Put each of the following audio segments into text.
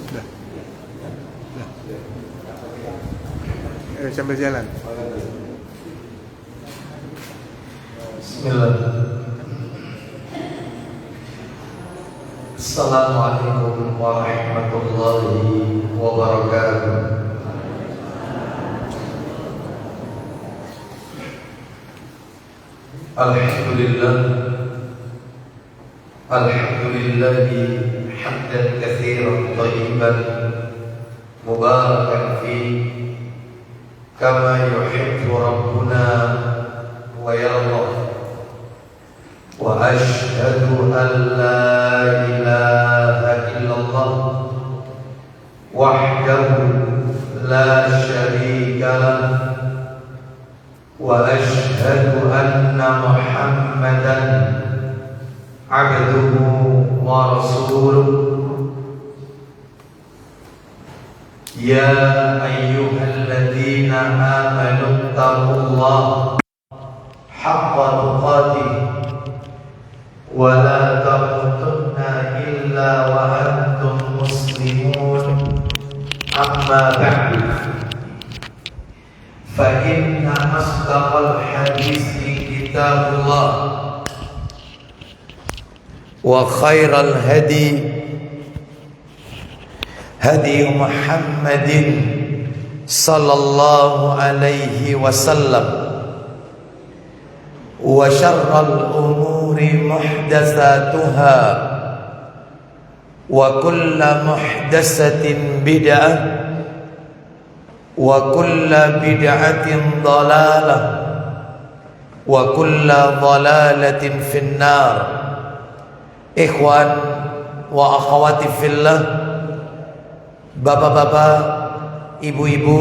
Dah. Sambil jalan. Bismillah. Assalamualaikum warahmatullahi wabarakatuh. Alhamdulillah. Alhamdulillahi hamdan katsiran thayyiban mubarakan fihi kama yuhibbu rabbuna wa yarda. Wa ashhadu an la ilaha illallah wahdahu la syarika lah wa ashhadu anna Muhammadan abduhu wa rasuluh. Ya ayyuhalladzina amanu taqullaha haqqa tuqatih wa la tamutunna illa wa antum muslimun. Amma ba'du, fa inna asdaqal hadisi kitabullah wa khairal hadi hadi Muhammadin sallallahu alaihi wasallam wa syarral umuri muhdatsatuha wa kullu muhdatsatin bid'ah wa kullu bid'atin dhalalah wa kullu dhalalatin finnar. Ikhwan wa akhwati fillah, bapak-bapak, ibu-ibu,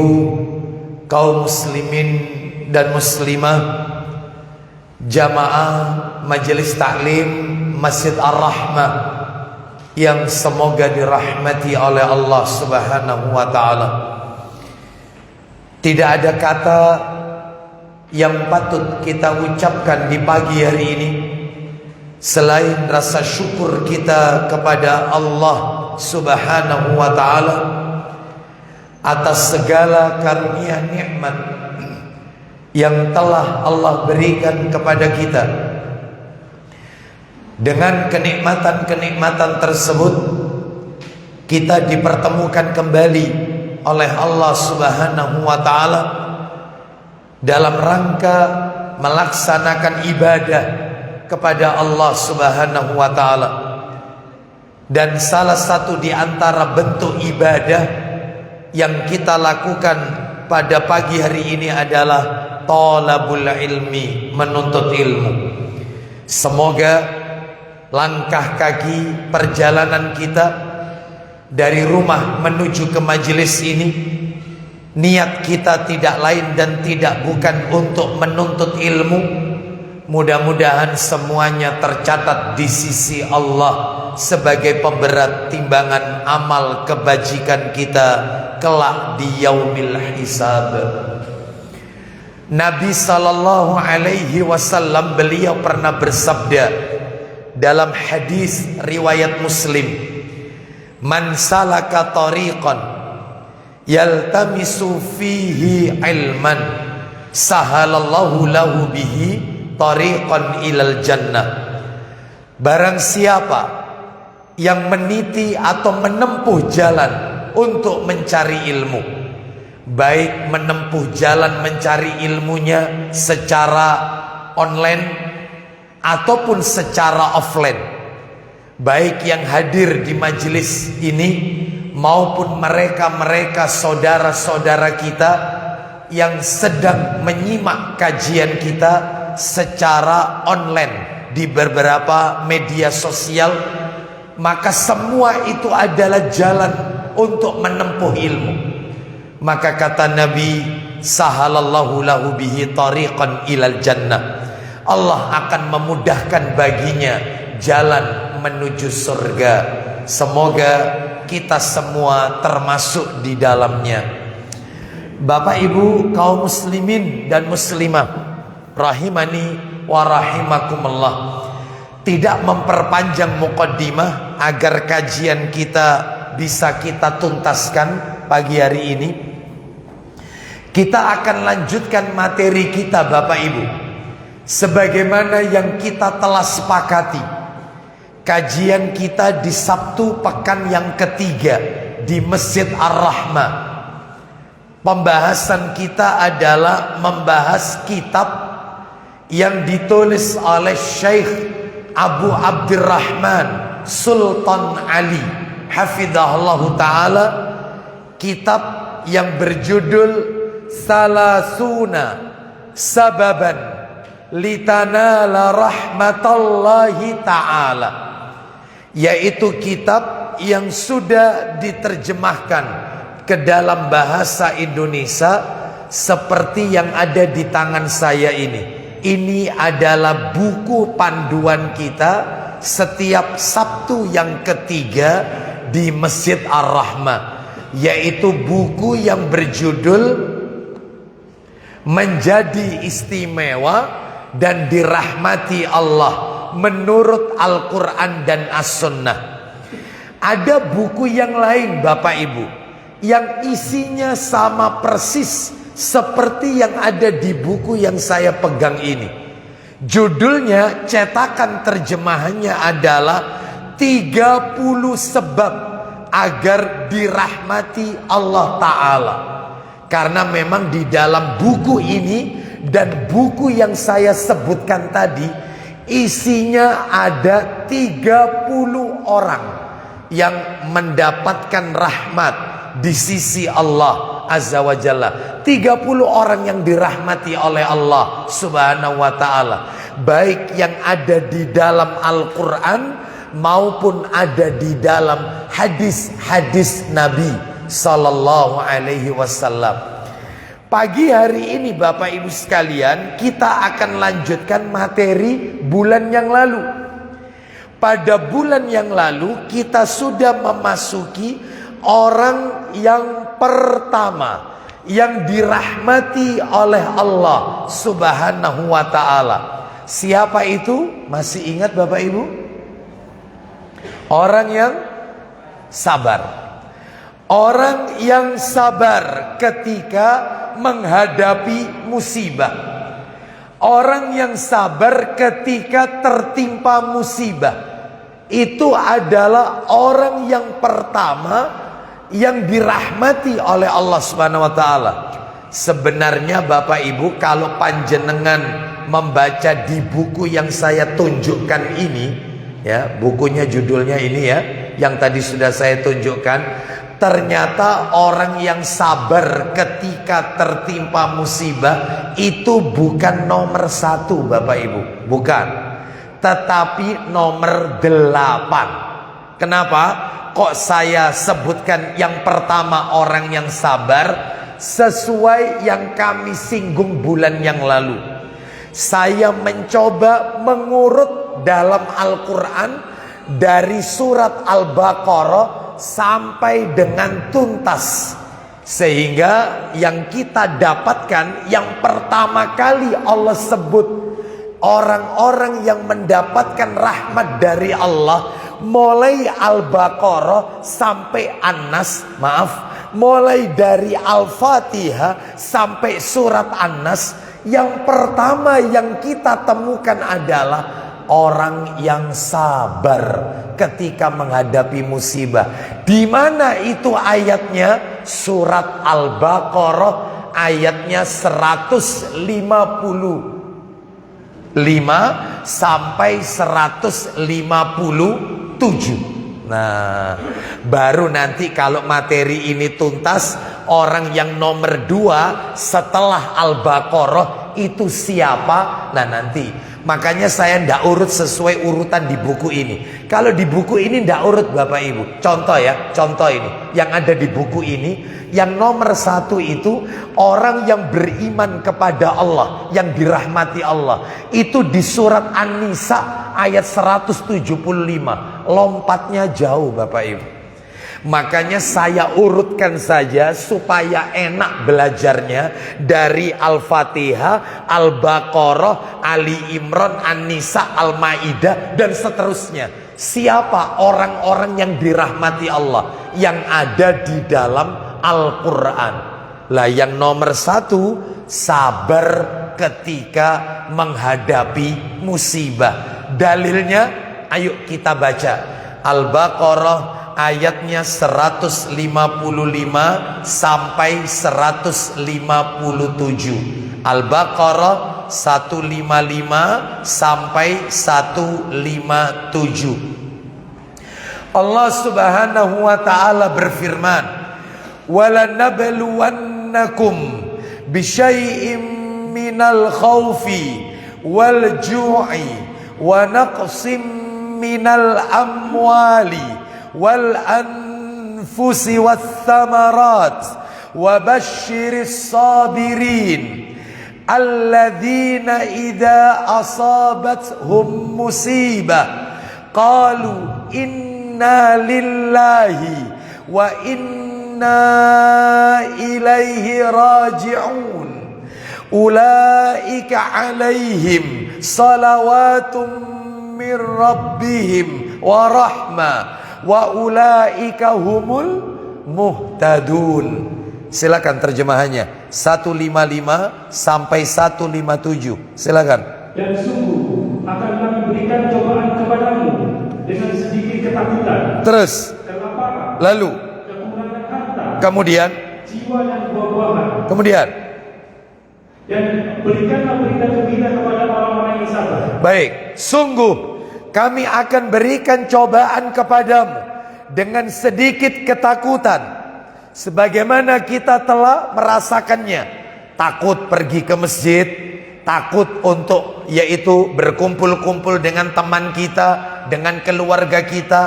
kaum muslimin dan muslimah, jamaah majelis taklim Masjid Ar-Rahmah yang semoga dirahmati oleh Allah Subhanahu wa taala. Tidak ada kata yang patut kita ucapkan di pagi hari ini selain rasa syukur kita kepada Allah Subhanahu wa taala atas segala karunia nikmat yang telah Allah berikan kepada kita. Dengan kenikmatan-kenikmatan tersebut kita dipertemukan kembali oleh Allah Subhanahu wa taala dalam rangka melaksanakan ibadah kepada Allah Subhanahu wa taala. Dan salah satu di antara bentuk ibadah yang kita lakukan pada pagi hari ini adalah thalabul ilmi, menuntut ilmu. Semoga langkah kaki perjalanan kita dari rumah menuju ke majelis ini, niat kita tidak lain dan tidak bukan untuk menuntut ilmu. Mudah-mudahan semuanya tercatat di sisi Allah sebagai pemberat timbangan amal kebajikan kita kelak di yaumil hisab. Nabi sallallahu alaihi wasallam beliau pernah bersabda dalam hadis riwayat Muslim, "Man salaka tariqan yaltamisu fihi ilman sahalallahu lahu bihi tariqan ilal jannah." Barang siapa yang meniti atau menempuh jalan untuk mencari ilmu, baik menempuh jalan mencari ilmunya secara online ataupun secara offline, baik yang hadir di majelis ini maupun mereka-mereka saudara-saudara kita yang sedang menyimak kajian kita secara online di beberapa media sosial, maka semua itu adalah jalan untuk menempuh ilmu. Maka kata Nabi, sahalallahu lahu bihi tariqan ilal jannah, Allah akan memudahkan baginya jalan menuju surga. Semoga kita semua termasuk di dalamnya. Bapak ibu kaum muslimin dan muslimah rahimani wa rahimakumullah, tidak memperpanjang muqaddimah agar kajian kita bisa kita tuntaskan pagi hari ini. Kita akan lanjutkan materi kita Bapak Ibu, sebagaimana yang kita telah sepakati. Kajian kita di Sabtu pekan yang ketiga di Masjid Ar-Rahmah. Pembahasan kita adalah membahas kitab yang ditulis oleh Syekh Abu Abdurrahman Sultan Ali hafidhahullahu ta'ala. Kitab yang berjudul Salasuna Sababan Litanala Rahmatallahi Ta'ala, yaitu kitab yang sudah diterjemahkan ke dalam bahasa Indonesia seperti yang ada di tangan saya ini. Ini adalah buku panduan kita setiap Sabtu yang ketiga di Masjid Ar-Rahmah, yaitu buku yang berjudul Menjadi Istimewa dan Dirahmati Allah menurut Al-Quran dan As-Sunnah. Ada buku yang lain Bapak Ibu yang isinya sama persis seperti yang ada di buku yang saya pegang ini. Judulnya, cetakan terjemahannya adalah 30 sebab agar dirahmati Allah Ta'ala. Karena memang di dalam buku ini dan buku yang saya sebutkan tadi, isinya ada 30 orang yang mendapatkan rahmat di sisi Allah Azza wa Jalla. 30 orang yang dirahmati oleh Allah Subhanahu wa ta'ala, baik yang ada di dalam Al-Quran maupun ada di dalam hadis-hadis Nabi Sallallahu alaihi wasallam. Pagi hari ini Bapak Ibu sekalian, kita akan lanjutkan materi bulan yang lalu. Pada bulan yang lalu kita sudah memasuki orang yang pertama yang dirahmati oleh Allah Subhanahu wa ta'ala. Siapa itu? Masih ingat Bapak Ibu? Orang yang sabar. Orang yang sabar ketika menghadapi musibah. Orang yang sabar ketika tertimpa musibah. Itu adalah orang yang pertama yang dirahmati oleh Allah Subhanahu wa ta'ala. Sebenarnya Bapak Ibu, kalau panjenengan membaca di buku yang saya tunjukkan ini, ya, bukunya judulnya ini ya, yang tadi sudah saya tunjukkan. Ternyata orang yang sabar ketika tertimpa musibah itu bukan nomor 1 Bapak Ibu, bukan, tetapi nomor 8. Kenapa kok saya sebutkan yang pertama orang yang sabar? Sesuai yang kami singgung bulan yang lalu, saya mencoba mengurut dalam Al-Quran dari surat Al-Baqarah sampai dengan tuntas, sehingga yang kita dapatkan yang pertama kali Allah sebut orang-orang yang mendapatkan rahmat dari Allah mulai Al-Baqarah sampai An-Nas, mulai dari Al-Fatihah sampai surat An-Nas. Yang pertama yang kita temukan adalah orang yang sabar ketika menghadapi musibah. Di mana itu ayatnya? Surat Al-Baqarah ayatnya 155 sampai 157. Nah, baru nanti kalau materi ini tuntas, orang yang nomor 2 setelah Al-Baqarah itu siapa? Nah nanti. Makanya saya tidak urut sesuai urutan di buku ini. Kalau di buku ini tidak urut Bapak Ibu. Contoh ya, contoh ini yang ada di buku ini. Yang nomor 1 itu orang yang beriman kepada Allah, yang dirahmati Allah. Itu di surat An-Nisa ayat 175. Lompatnya jauh Bapak Ibu. Makanya saya urutkan saja supaya enak belajarnya dari Al-Fatihah, Al-Baqarah, Ali Imran, An-Nisa, Al-Maidah dan seterusnya. Siapa orang-orang yang dirahmati Allah yang ada di dalam Al-Quran? Lah yang nomor satu, sabar ketika menghadapi musibah. Dalilnya, ayo kita baca Al-Baqarah ayatnya 155 sampai 157. Al-Baqarah 155 sampai 157. Allah Subhanahu wa taala berfirman, "Walanabluwannakum bisyai'im minal khaufi wal ju'i wa naqsim minal amwali wal anfusi wath thamarat wa basyiris sabirin alladzina idza asabathum musibah qalu inna lillahi wa inna ilaihi raji'un ulaika alaihim salawatum min rabbihim wa rahmah wa ulaika humul muhtadun." Silakan terjemahannya 155 sampai 157. Silakan. Dan sungguh akan kami berikan cobaan kepadamu dengan sedikit ketakutan, Terus, kelaparan, lalu, kekurangan harta, kemudian, jiwa dan buah-buahan. kemudian. Dan berikanlah berita gembira kepada orang-orang yang sabar. Baik, sungguh kami akan berikan cobaan kepadamu dengan sedikit ketakutan, sebagaimana kita telah merasakannya. Takut pergi ke masjid, takut untuk yaitu berkumpul-kumpul dengan teman kita, dengan keluarga kita.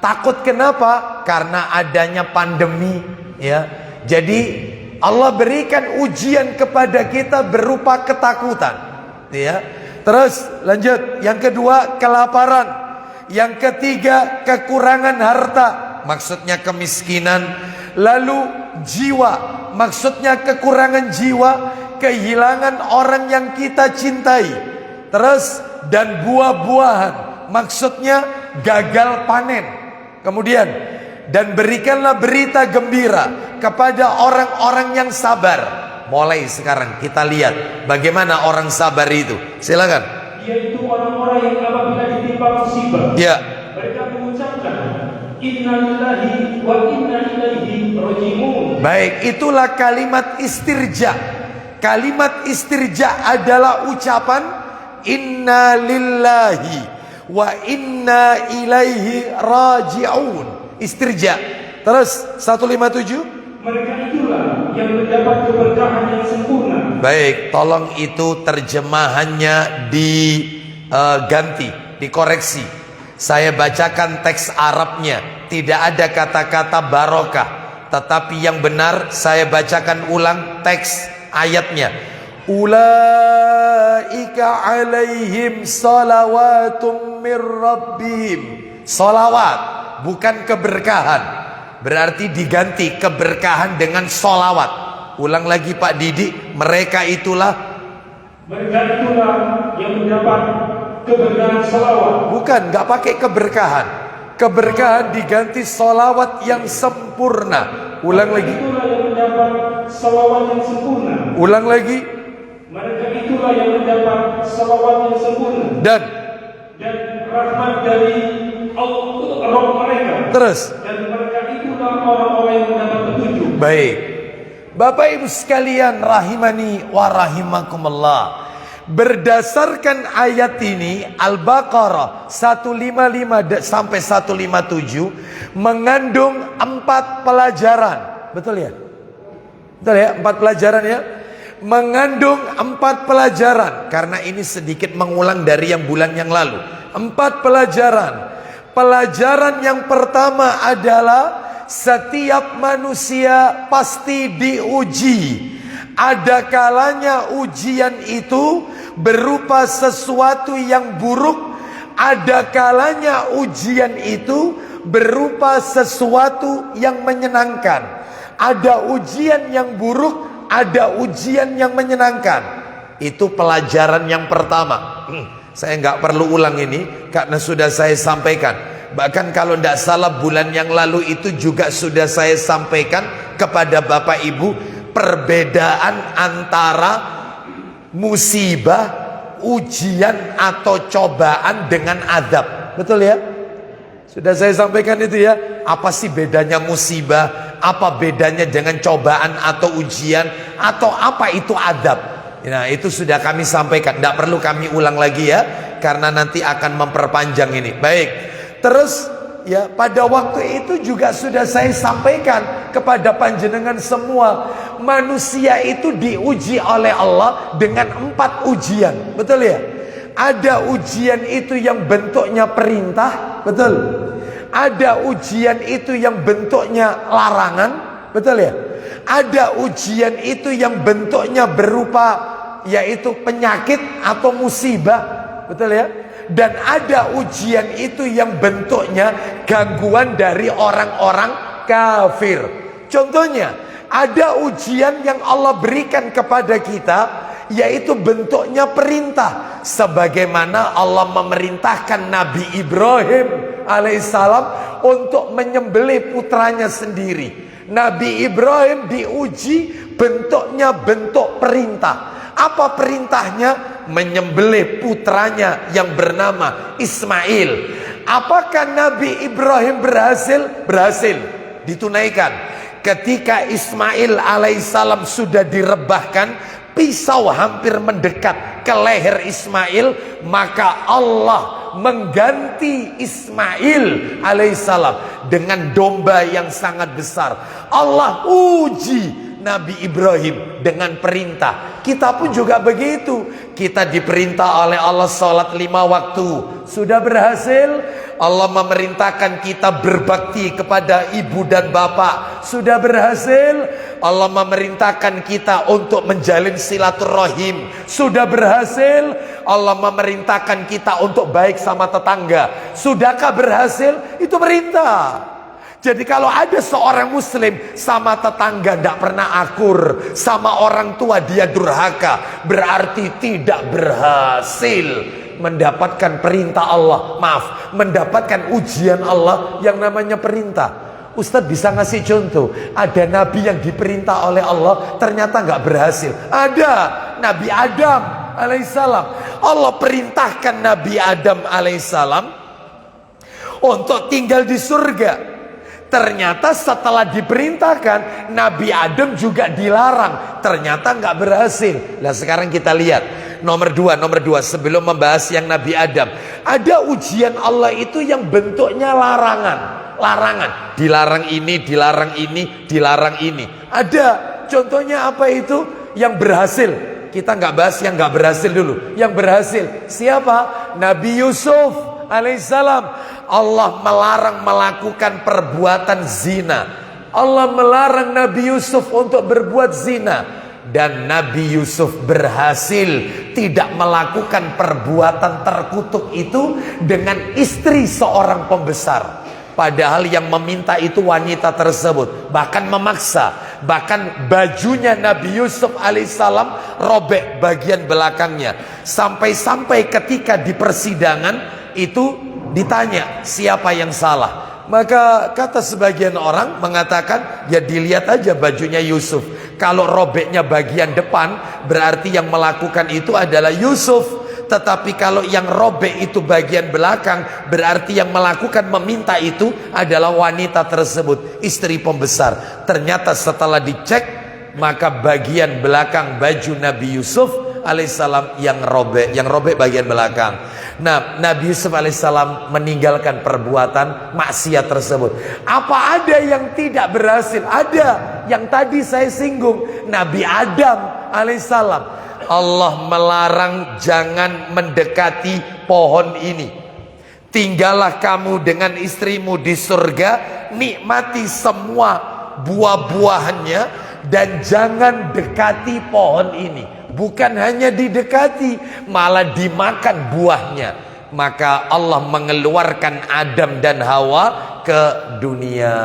Takut kenapa? Karena adanya pandemi, ya. Jadi Allah berikan ujian kepada kita berupa ketakutan, ya. Terus lanjut, yang kedua kelaparan, yang ketiga kekurangan harta, maksudnya kemiskinan. Lalu jiwa, maksudnya kekurangan jiwa, kehilangan orang yang kita cintai. Terus dan buah-buahan, maksudnya gagal panen. Kemudian, dan berikanlah berita gembira kepada orang-orang yang sabar. Mulai sekarang kita lihat bagaimana orang sabar itu. Silakan. Yaitu orang-orang yang apabila ditimpa musibah, Ya. mereka mengucapkan inna lillahi wa inna ilaihi raji'un. Baik, itulah kalimat istirja. Kalimat istirja adalah ucapan inna lillahi wa inna ilaihi raji'un. Istirja. Terus 157. Mereka itulah yang mendapat keberkahan yang sempurna. Baik, tolong itu terjemahannya diganti, dikoreksi. Saya bacakan teks Arabnya, tidak ada kata-kata barokah, tetapi yang benar saya bacakan ulang teks ayatnya. Ulaika alaihim salawatum mir rabbihim. Salawat, bukan keberkahan. Berarti diganti keberkahan dengan solawat. Ulang lagi Pak Didi, mereka itulah yang mendapat keberkahan solawat. Bukan, nggak pakai keberkahan. Keberkahan diganti solawat yang sempurna. Ulang lagi. Itulah yang mendapat solawat yang sempurna. Ulang lagi. Mereka itulah yang mendapat solawat yang sempurna. Dan rahmat dari Allah mereka. terus. Dan mereka itulah orang-orang yang mendapat petunjuk. Baik, Bapak Ibu sekalian rahimani wa rahimakumullah. Berdasarkan ayat ini Al-Baqarah 155 sampai 157 mengandung 4 pelajaran. Betul ya? Betul ya? 4 pelajaran ya? Mengandung 4 pelajaran. Karena ini sedikit mengulang dari yang bulan yang lalu. 4 pelajaran. Pelajaran yang pertama adalah setiap manusia pasti diuji. Ada kalanya ujian itu berupa sesuatu yang buruk. Ada kalanya ujian itu berupa sesuatu yang menyenangkan. Ada ujian yang buruk, ada ujian yang menyenangkan. Itu pelajaran yang pertama. Saya nggak perlu ulang ini karena sudah saya sampaikan. Bahkan kalau tidak salah bulan yang lalu itu juga sudah saya sampaikan kepada Bapak Ibu perbedaan antara musibah, ujian atau cobaan dengan adab. Betul ya? Sudah saya sampaikan itu ya. Apa sih bedanya musibah? Apa bedanya dengan cobaan atau ujian? Atau apa itu adab? Nah itu sudah kami sampaikan. Tidak perlu kami ulang lagi ya. Karena nanti akan memperpanjang ini. Baik. Terus ya pada waktu itu juga sudah saya sampaikan kepada panjenengan semua. Manusia itu diuji oleh Allah dengan 4 ujian. Betul ya? Ada ujian itu yang bentuknya perintah. Betul. Ada ujian itu yang bentuknya larangan. Betul ya? Ada ujian itu yang bentuknya berupa yaitu penyakit atau musibah. Betul ya? Dan ada ujian itu yang bentuknya gangguan dari orang-orang kafir. Contohnya, ada ujian yang Allah berikan kepada kita yaitu bentuknya perintah, sebagaimana Allah memerintahkan Nabi Ibrahim alaihissalam untuk menyembelih putranya sendiri. Nabi Ibrahim diuji bentuknya bentuk perintah. Apa perintahnya? Menyembelih putranya yang bernama Ismail. Apakah Nabi Ibrahim berhasil? Berhasil, ditunaikan. Ketika Ismail alaihissalam sudah direbahkan, pisau hampir mendekat ke leher Ismail, maka Allah mengganti Ismail alaihissalam dengan domba yang sangat besar. Allah uji Nabi Ibrahim dengan perintah. Kita pun juga begitu. Kita diperintah oleh Allah salat 5 waktu. Sudah berhasil. Allah memerintahkan kita berbakti kepada ibu dan bapak. Sudah berhasil. Allah memerintahkan kita untuk menjalin silaturahim. Sudah berhasil. Allah memerintahkan kita untuk baik sama tetangga. Sudahkah berhasil? Itu perintah. Jadi kalau ada seorang muslim sama tetangga tidak pernah akur, sama orang tua dia durhaka, berarti tidak berhasil mendapatkan perintah Allah. Maaf, mendapatkan ujian Allah yang namanya perintah. Ustadz bisa ngasih contoh, ada nabi yang diperintah oleh Allah ternyata nggak berhasil. Ada, Nabi Adam alaihissalam. Allah perintahkan Nabi Adam alaihissalam untuk tinggal di surga. Ternyata setelah diperintahkan, Nabi Adam juga dilarang. Ternyata nggak berhasil. Nah sekarang kita lihat nomor dua sebelum membahas yang Nabi Adam. Ada ujian Allah itu yang bentuknya larangan. Dilarang ini, dilarang ini, dilarang ini. Ada. Contohnya apa itu? Yang berhasil. Kita nggak bahas yang nggak berhasil dulu. Yang berhasil siapa? Nabi Yusuf alaihissalam. Allah melarang melakukan perbuatan zina. Allah melarang Nabi Yusuf untuk berbuat zina. Dan Nabi Yusuf berhasil tidak melakukan perbuatan terkutuk itu dengan istri seorang pembesar. Padahal yang meminta itu wanita tersebut. Bahkan memaksa. Bahkan bajunya Nabi Yusuf alaihissalam robek bagian belakangnya. Sampai-sampai ketika di persidangan itu ditanya siapa yang salah. Maka kata sebagian orang mengatakan ya dilihat aja bajunya Yusuf. Kalau robeknya bagian depan berarti yang melakukan itu adalah Yusuf. Tetapi kalau yang robek itu bagian belakang berarti yang melakukan meminta itu adalah wanita tersebut, istri pembesar. Ternyata setelah dicek maka bagian belakang baju Nabi Yusuf alaihissalam yang robek bagian belakang. Nah, Nabi Yusuf alaihissalam meninggalkan perbuatan maksiat tersebut. Apa ada yang tidak berhasil? Ada. Yang tadi saya singgung, Nabi Adam alaihissalam. Allah melarang jangan mendekati pohon ini. Tinggallah kamu dengan istrimu di surga, nikmati semua buah-buahannya dan jangan dekati pohon ini. Bukan hanya didekati, malah dimakan buahnya. Maka Allah mengeluarkan Adam dan Hawa ke dunia,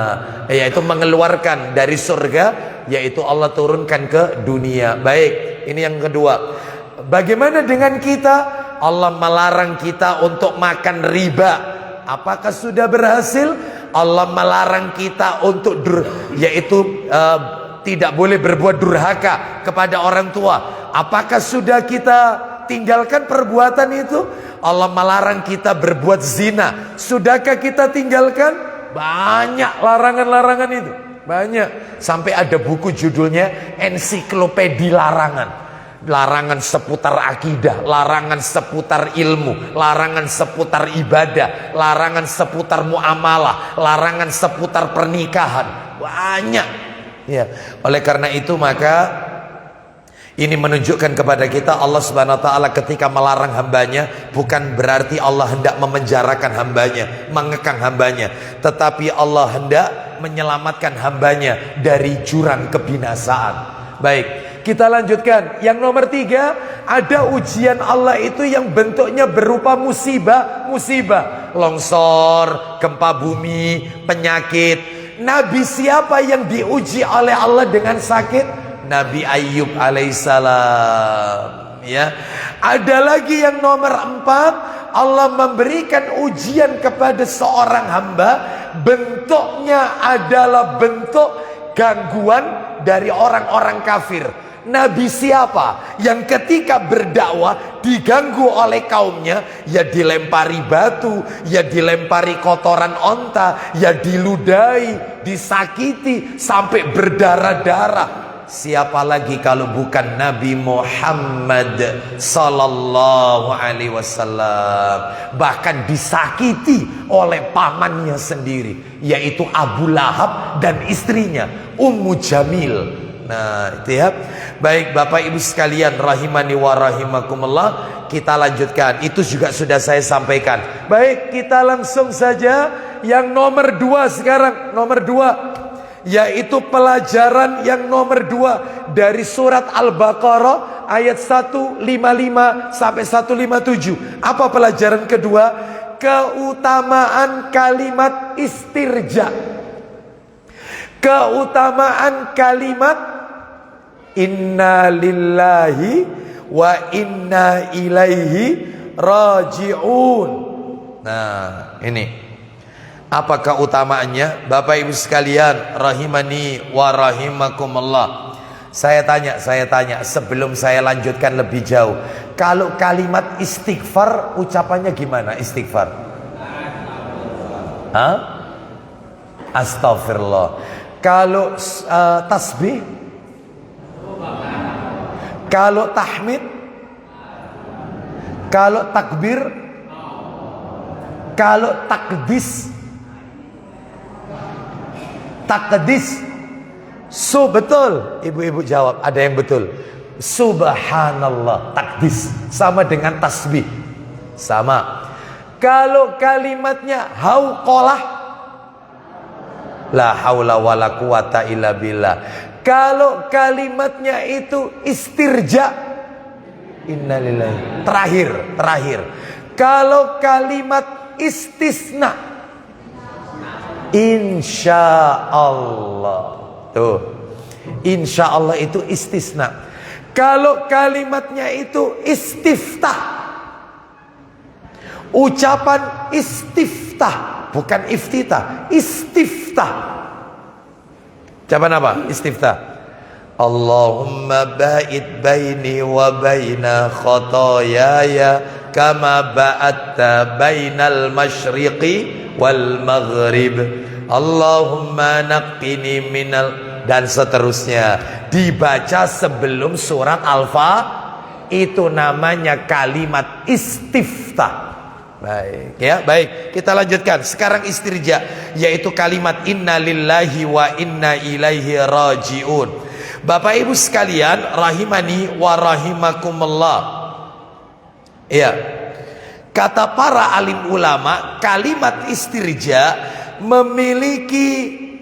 yaitu mengeluarkan dari surga, yaitu Allah turunkan ke dunia. Baik, ini yang kedua. Bagaimana dengan kita? Allah melarang kita untuk makan riba. Apakah sudah berhasil? Allah melarang kita untuk tidak boleh berbuat durhaka kepada orang tua. Apakah sudah kita tinggalkan perbuatan itu? Allah melarang kita berbuat zina. Sudahkah kita tinggalkan? Banyak larangan-larangan itu. Banyak. Sampai ada buku judulnya Ensiklopedi Larangan. Larangan seputar akidah, larangan seputar ilmu, larangan seputar ibadah, larangan seputar muamalah, larangan seputar pernikahan. Banyak. Ya. Oleh karena itu maka ini menunjukkan kepada kita Allah Subhanahu wa taala ketika melarang hambanya bukan berarti Allah hendak memenjarakan hambanya, mengekang hambanya, tetapi Allah hendak menyelamatkan hambanya dari jurang kebinasaan. Baik, kita lanjutkan. Yang nomor 3, ada ujian Allah itu yang bentuknya berupa musibah. Longsor, gempa bumi, penyakit. Nabi siapa yang diuji oleh Allah dengan sakit? Nabi Ayyub alaihissalam. Ya. Ada lagi yang nomor 4, Allah memberikan ujian kepada seorang hamba, bentuknya adalah bentuk gangguan dari orang-orang kafir. Nabi siapa yang ketika berdakwah diganggu oleh kaumnya, ya dilempari batu, ya dilempari kotoran onta, ya diludahi, disakiti sampai berdarah-darah. Siapa lagi kalau bukan Nabi Muhammad sallallahu alaihi wasallam? Bahkan disakiti oleh pamannya sendiri, yaitu Abu Lahab dan istrinya Ummu Jamil. Nah, itu ya. Baik Bapak Ibu sekalian rahimani wa rahimakumullah, kita lanjutkan. Itu juga sudah saya sampaikan. Baik, kita langsung saja yang nomor 2 sekarang. Nomor 2, yaitu pelajaran yang nomor 2 dari surat Al-Baqarah ayat 155 sampai 157. Apa pelajaran kedua? Keutamaan kalimat istirja. Keutamaan kalimat inna lillahi wa inna ilaihi raji'un. Nah, ini apa keutamaannya? Bapak Ibu sekalian rahimani wa rahimakumullah. Saya tanya sebelum saya lanjutkan lebih jauh. Kalau kalimat istighfar ucapannya gimana istighfar? Hah? Astagfirullah. Kalau tasbih? Kalau tahmid? Kalau takbir? Kalau takdis? Takdis? Betul. Ibu-ibu jawab, ada yang betul. Subhanallah, takdis sama dengan tasbih. Sama. Kalau kalimatnya hauqalah, la haula wala quwata illa billah. Kalau kalimatnya itu istirja, innalillahi. Terakhir. Kalau kalimat istisna, insyaallah. Tuh, insyaallah itu istisna. Kalau kalimatnya itu istiftah, ucapan istiftah, bukan iftitah, istiftah. Ucapan apa? Istiftah. Allahumma ba'id baini wa baina khotoyaya kama ba'atta bainal masyriqi wal maghrib. Allahumma naqqini minal, dan seterusnya. Dibaca sebelum surat Al-Fatihah. Itu namanya kalimat istiftah. Baik ya, baik, kita lanjutkan. Sekarang istirja, yaitu kalimat inna lillahi wa inna ilaihi raji'un. Bapak Ibu sekalian rahimani wa rahimakumullah. Ya. Kata para alim ulama, kalimat istirja memiliki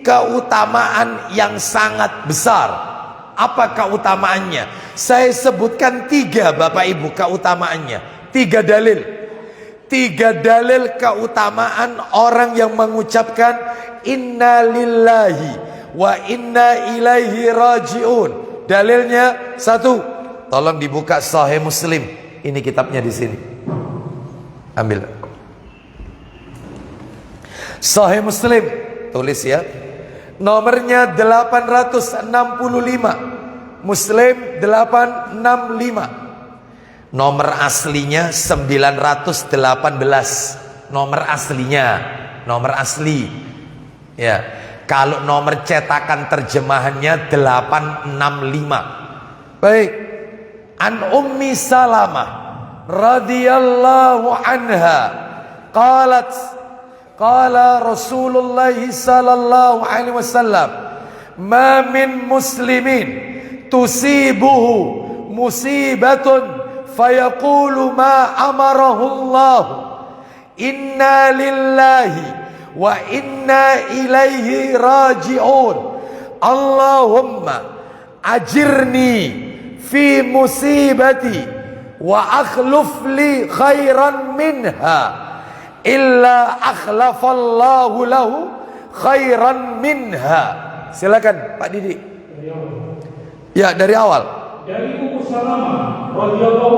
keutamaan yang sangat besar. Apa keutamaannya? Saya sebutkan 3 Bapak Ibu keutamaannya. 3 dalil. 3 dalil keutamaan orang yang mengucapkan inna lillahi wa inna ilaihi raji'un. Dalilnya 1, tolong dibuka Sahih Muslim. Ini kitabnya di sini. Ambil. Sahih Muslim, tulis ya. Nomornya 865. Muslim 865. Nomor aslinya 918. Nomor aslinya, nomor asli. Ya. Kalau nomor cetakan terjemahannya 865. Baik. An Ummi Salamah radhiyallahu anha qalat qala Rasulullah sallallahu alaihi wasallam ma min muslimin tusibuhu musibatun fayaqulu ma amarahu Allah inna lillahi wa inna ilaihi raji'un Allahumma ajirni fi musibati wa akhluf li khairan minha illa akhlafallahu lahu khairan minha. Silakan Pak Didi. Ya, dari awal. Dari Ummu Salamah radhiyallahu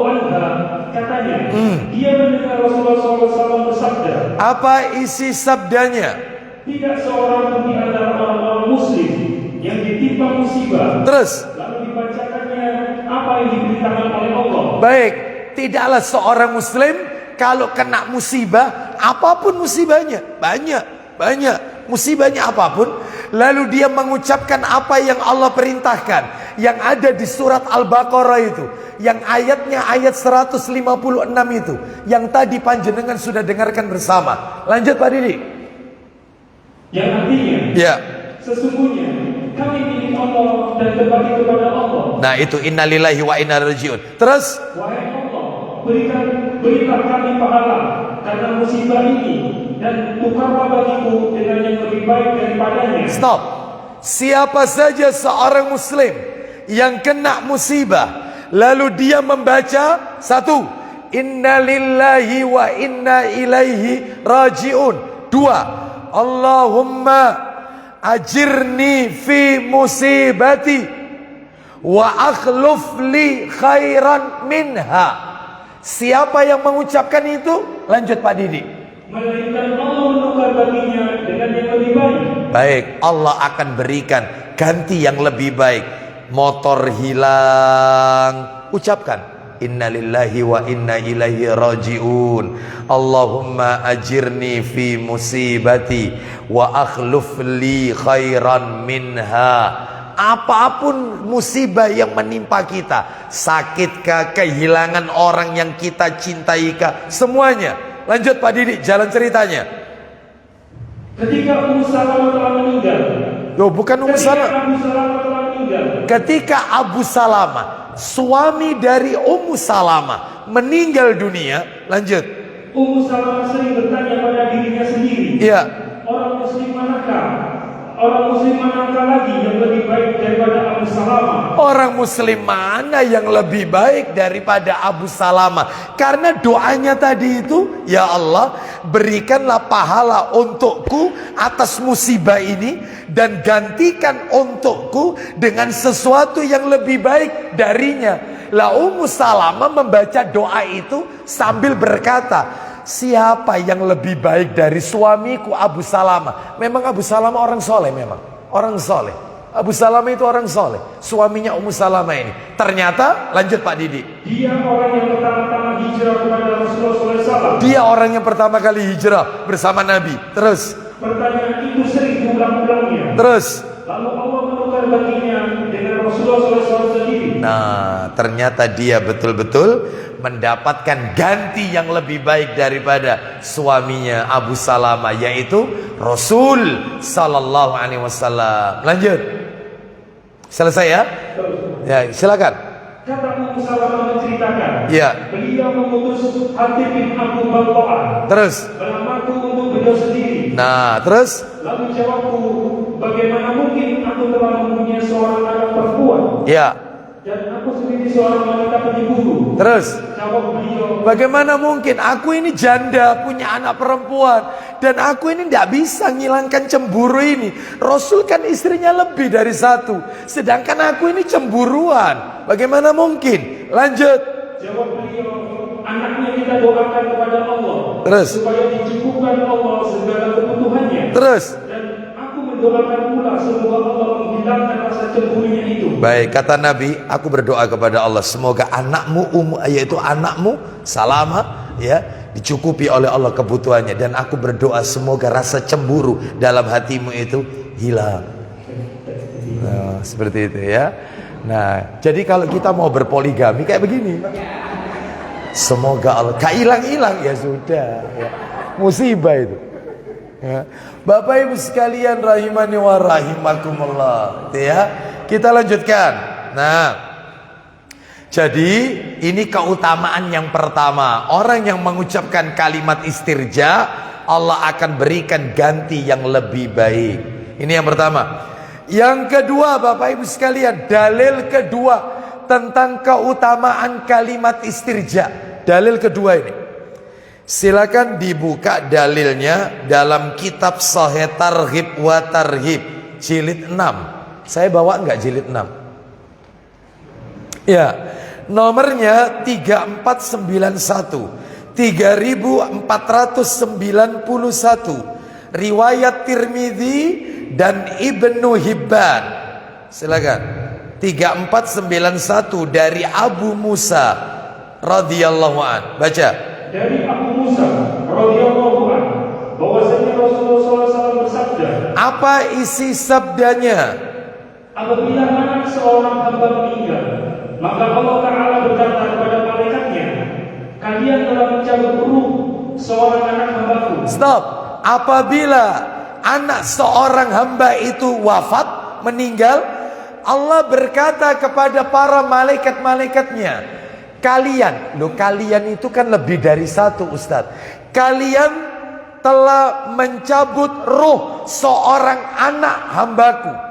anha katanya, dia mendengar Rasulullah SAW bersabda. Apa isi sabdanya? Tidak seorang pun di antara orang-orang muslim yang ditimpa musibah Terus lalu dibacakannya apa yang diberitakan oleh Allah. baik, tidaklah seorang muslim kalau kena musibah, apapun musibahnya, banyak musibahnya apapun, lalu dia mengucapkan apa yang Allah perintahkan, yang ada di surat Al-Baqarah itu, yang ayatnya ayat 156 itu, yang tadi panjenengan sudah dengarkan bersama. Lanjut Pak Didi. Yang artinya, Ya. sesungguhnya kami milik Allah dan kembali kepada Allah. Nah itu innalillahi wa inna ilaihi raji'un. Terus Wahai Allah, berilah kami pahala karena musibah ini, dan tukarlah bagiku dengan yang lebih baik daripadanya. stop. Siapa saja seorang muslim yang kena musibah, lalu dia membaca satu, innalillahi wa inna ilaihi raji'un. Dua, Allahumma ajirni fi musibati wa akhluf li khairan minha. Siapa yang mengucapkan itu? Lanjut Pak Didi. Melainkan Allah menukar baginya dengan yang lebih baik. Baik, Allah akan berikan ganti yang lebih baik. Motor hilang, ucapkan innalillahi wa inna ilaihi raji'un. Allahumma ajirni fi musibati wa akhluf li khairan minha. Apapun musibah yang menimpa kita, sakitkah, kehilangan orang yang kita cintaiikah, semuanya. Lanjut Pak Didi, jalan ceritanya. Ketika Ummu Salamah telah meninggal. Loh, bukan Ummu Salamah. Abu Salamah telah meninggal. Ketika Abu Salamah, suami dari Ummu Salamah, meninggal dunia. Lanjut. Ummu Salamah sering bertanya pada dirinya sendiri. Iya. Orang muslim manakah? Orang muslim manakah lagi yang lebih baik daripada Abu Salamah? Orang muslim mana yang lebih baik daripada Abu Salamah? Karena doanya tadi itu, ya Allah, berikanlah pahala untukku atas musibah ini, dan gantikan untukku dengan sesuatu yang lebih baik darinya. Lah Ummu Salamah membaca doa itu sambil berkata, siapa yang lebih baik dari suamiku Abu Salamah? Memang Abu Salamah orang soleh, memang orang soleh. Abu Salamah itu orang soleh, suaminya Ummu Salamah ini. Ternyata, lanjut Pak Didi. Dia orang yang pertama-tama hijrah kepada Rasulullah SAW. Dia orang yang pertama kali hijrah bersama Nabi. Terus, Pertanyaan itu sering diulang-ulangnya. terus. Lalu Allah menukar baginya dengan Rasulullah SAW sendiri. Nah, ternyata dia betul-betul mendapatkan ganti yang lebih baik daripada suaminya Abu Salamah, yaitu Rasul Sallallahu Alaihi Wasallam. Lanjut. Selesai ya? Ya, silakan. Kata Ummu Salamah menceritakan, Ya. beliau mengutus Hatib bin Abu Balta'ah Terus. melamarku untuk beliau sendiri. Nah, terus. Lalu jawabku, bagaimana mungkin aku telah mempunyai seorang anak perempuan, Ya. dan aku sendiri seorang wanita penyiburu. Terus. Jawab beliau, Bagaimana mungkin? Aku ini janda, punya anak perempuan, dan aku ini tidak bisa ngilangkan cemburu ini. Rasul kan istrinya lebih dari satu, sedangkan aku ini cemburuan. Bagaimana mungkin? Lanjut. jawab beliau, anaknya kita doakan kepada Allah. Terus. Supaya dicukupkan Allah segala kebutuhannya. Terus. Dan aku mendoakan pula semoga Allah menghilangkan rasa cemburunya itu. Baik, kata Nabi, aku berdoa kepada Allah semoga anakmu, yaitu anakmu Salama, ya, dicukupi oleh Allah kebutuhannya, dan aku berdoa semoga rasa cemburu dalam hatimu itu hilang. Nah, seperti itu ya. Nah, jadi kalau kita mau berpoligami kayak begini, semoga Allah hilang ya sudah ya. Musibah itu ya. Bapak Ibu sekalian rahimani wa rahimakumullah ya. Kita lanjutkan. Nah, jadi ini keutamaan yang pertama. Orang yang mengucapkan kalimat istirja, Allah akan berikan ganti yang lebih baik. Ini yang pertama. Yang kedua, Bapak Ibu sekalian, dalil kedua tentang keutamaan kalimat istirja. Dalil kedua ini, silakan dibuka dalilnya dalam kitab Sahih Targhib wa Tarhib jilid 6. Saya bawa enggak jilid 6? Ya, nomornya 3491 3491, riwayat Tirmidzi dan Ibnu Hibban. Silakan. 3491 dari Abu Musa radhiyallahu an. Baca. Dari Abu Musa radhiyallahu an, bahwasanya Rasulullah SAW bersabda. Apa isi sabdanya? Apabila anak seorang hamba meninggal, maka Allah Ta'ala berkata kepada malaikatnya, kalian telah mencabut ruh seorang anak hambaku. Stop. Apabila anak seorang hamba itu wafat, meninggal, Allah berkata kepada para malaikat-malaikatnya, kalian itu kan lebih dari satu, Ustaz. Kalian telah mencabut ruh seorang anak hambaku.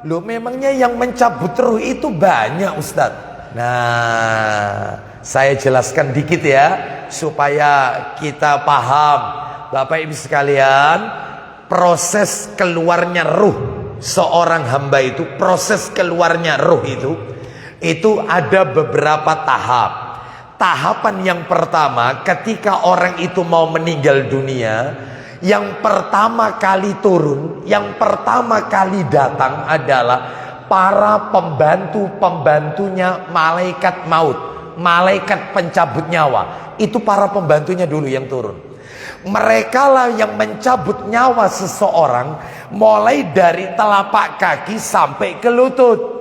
Loh, memangnya yang mencabut ruh itu banyak, Ustaz? Nah, saya jelaskan dikit ya, supaya kita paham. Bapak Ibu sekalian, proses keluarnya ruh seorang hamba itu, proses keluarnya ruh itu ada beberapa tahap. Tahapan yang pertama, ketika orang itu mau meninggal dunia, yang pertama kali turun, yang pertama kali datang adalah para pembantu-pembantunya malaikat maut, malaikat pencabut nyawa. Itu para pembantunya dulu yang turun. Mereka lah yang mencabut nyawa seseorang, mulai dari telapak kaki sampai ke lutut.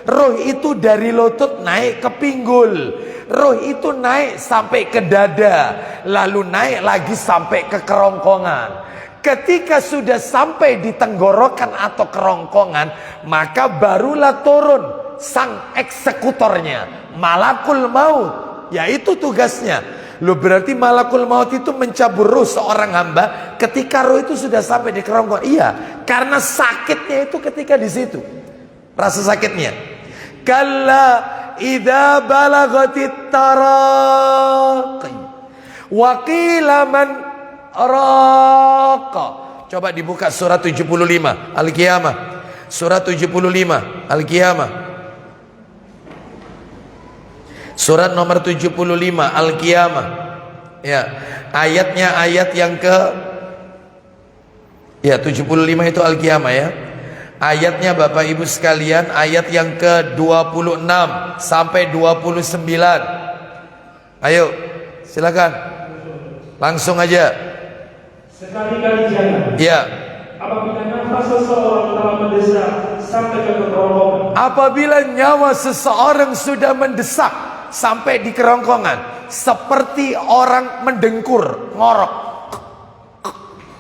Roh itu dari lutut naik ke pinggul, roh itu naik sampai ke dada, lalu naik lagi sampai ke kerongkongan. Ketika sudah sampai di tenggorokan atau kerongkongan, maka barulah turun sang eksekutornya, malakul maut. Yaitu tugasnya. Loh, berarti malakul maut itu mencabut ruh seorang hamba ketika roh itu sudah sampai di kerongkongan. Iya, karena sakitnya itu ketika di situ. Rasa sakitnya. Kalla idza balagatit taraqi wa qila man raqa. Coba dibuka surat 75 Al-Qiyamah. Surat 75 Al-Qiyamah. Surat nomor 75 Al-Qiyamah. Ya, ayatnya ayat yang ke 75 itu Al-Qiyamah ya. Ayatnya Bapak Ibu sekalian, ayat yang ke-26 sampai 29. Ayo, silakan. Langsung aja. Sekali-kali jangan. Ya. Apabila nafas seseorang telah mendesak sampai ke kerongkongan. Apabila nyawa seseorang sudah mendesak sampai di kerongkongan, seperti orang mendengkur, ngorok.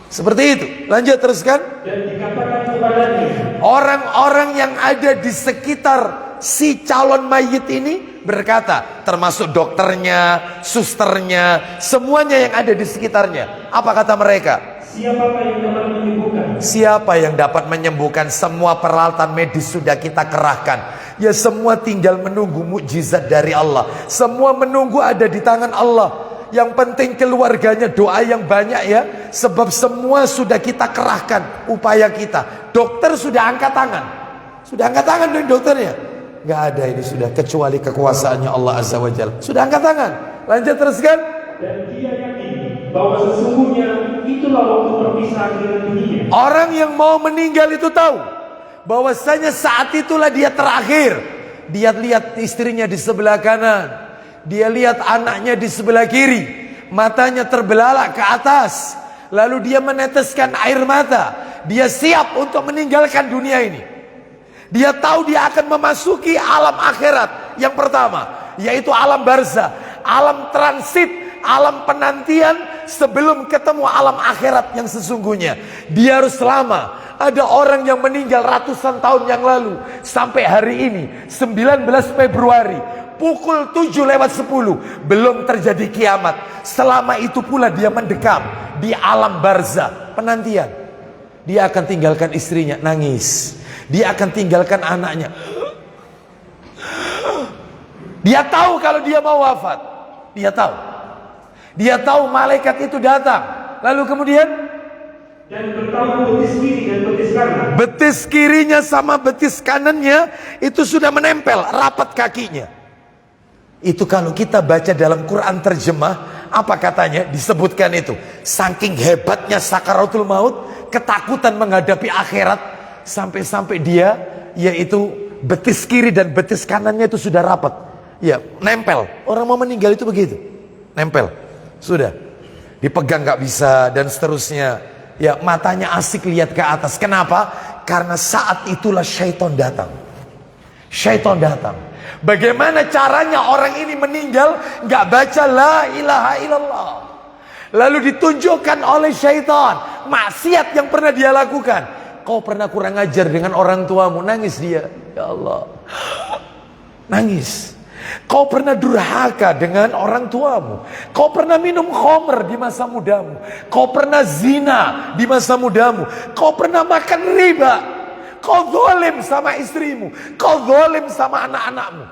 Seperti itu. Lanjut, teruskan. Dan dikatakan kepadanya, orang-orang yang ada di sekitar si calon mayit ini berkata, termasuk dokternya, susternya, semuanya yang ada di sekitarnya. Apa kata mereka? Siapakah yang dapat menyembuhkan? Siapa yang dapat menyembuhkan? Semua peralatan medis sudah kita kerahkan. Ya, semua tinggal menunggu mukjizat dari Allah. Semua menunggu ada di tangan Allah. Yang penting keluarganya doa yang banyak ya. Sebab semua sudah kita kerahkan upaya kita. Dokter sudah angkat tangan. Sudah angkat tangan dari dokternya. Gak ada ini sudah kecuali kekuasaannya Allah Azza wa Jalla. Sudah angkat tangan. Lanjut teruskan. Dan dia yakin bahwa sesungguhnya itulah waktu perpisahan dengan dunia. Orang yang mau meninggal itu tahu bahwasanya saat itulah dia terakhir. Dia lihat istrinya di sebelah kanan, dia lihat anaknya di sebelah kiri, matanya terbelalak ke atas, lalu dia meneteskan air mata. Dia siap untuk meninggalkan dunia ini. Dia tahu dia akan memasuki alam akhirat yang pertama, yaitu alam barzah, alam transit, alam penantian sebelum ketemu alam akhirat yang sesungguhnya. Dia harus lama. Ada orang yang meninggal ratusan tahun yang lalu, sampai hari ini 19 Februari pukul 7:10 belum terjadi kiamat. Selama itu pula dia mendekam di alam barzah, penantian. Dia akan tinggalkan istrinya, nangis. Dia akan tinggalkan anaknya. Dia tahu kalau dia mau wafat. Dia tahu. Dia tahu malaikat itu datang. Lalu kemudian dan bertamu betis kiri dan betis kanan. Betis kirinya sama betis kanannya itu sudah menempel rapat kakinya. Itu kalau kita baca dalam Quran terjemah, apa katanya? Disebutkan itu. Saking hebatnya sakaratul maut, ketakutan menghadapi akhirat, sampai-sampai dia, yaitu betis kiri dan betis kanannya itu sudah rapat. Ya, nempel. Orang mau meninggal itu begitu. Nempel. Sudah. Dipegang gak bisa dan seterusnya. Ya, matanya asik lihat ke atas. Kenapa? Karena saat itulah syaitan datang. Syaitan datang. Bagaimana caranya orang ini meninggal gak baca la ilaha illallah. Lalu ditunjukkan oleh syaitan maksiat yang pernah dia lakukan. Kau pernah kurang ajar dengan orang tuamu, nangis dia. Ya Allah. Nangis. Kau pernah durhaka dengan orang tuamu. Kau pernah minum khamr di masa mudamu. Kau pernah zina di masa mudamu. Kau pernah makan riba. Kau zalim sama istrimu. Kau zalim sama anak-anakmu.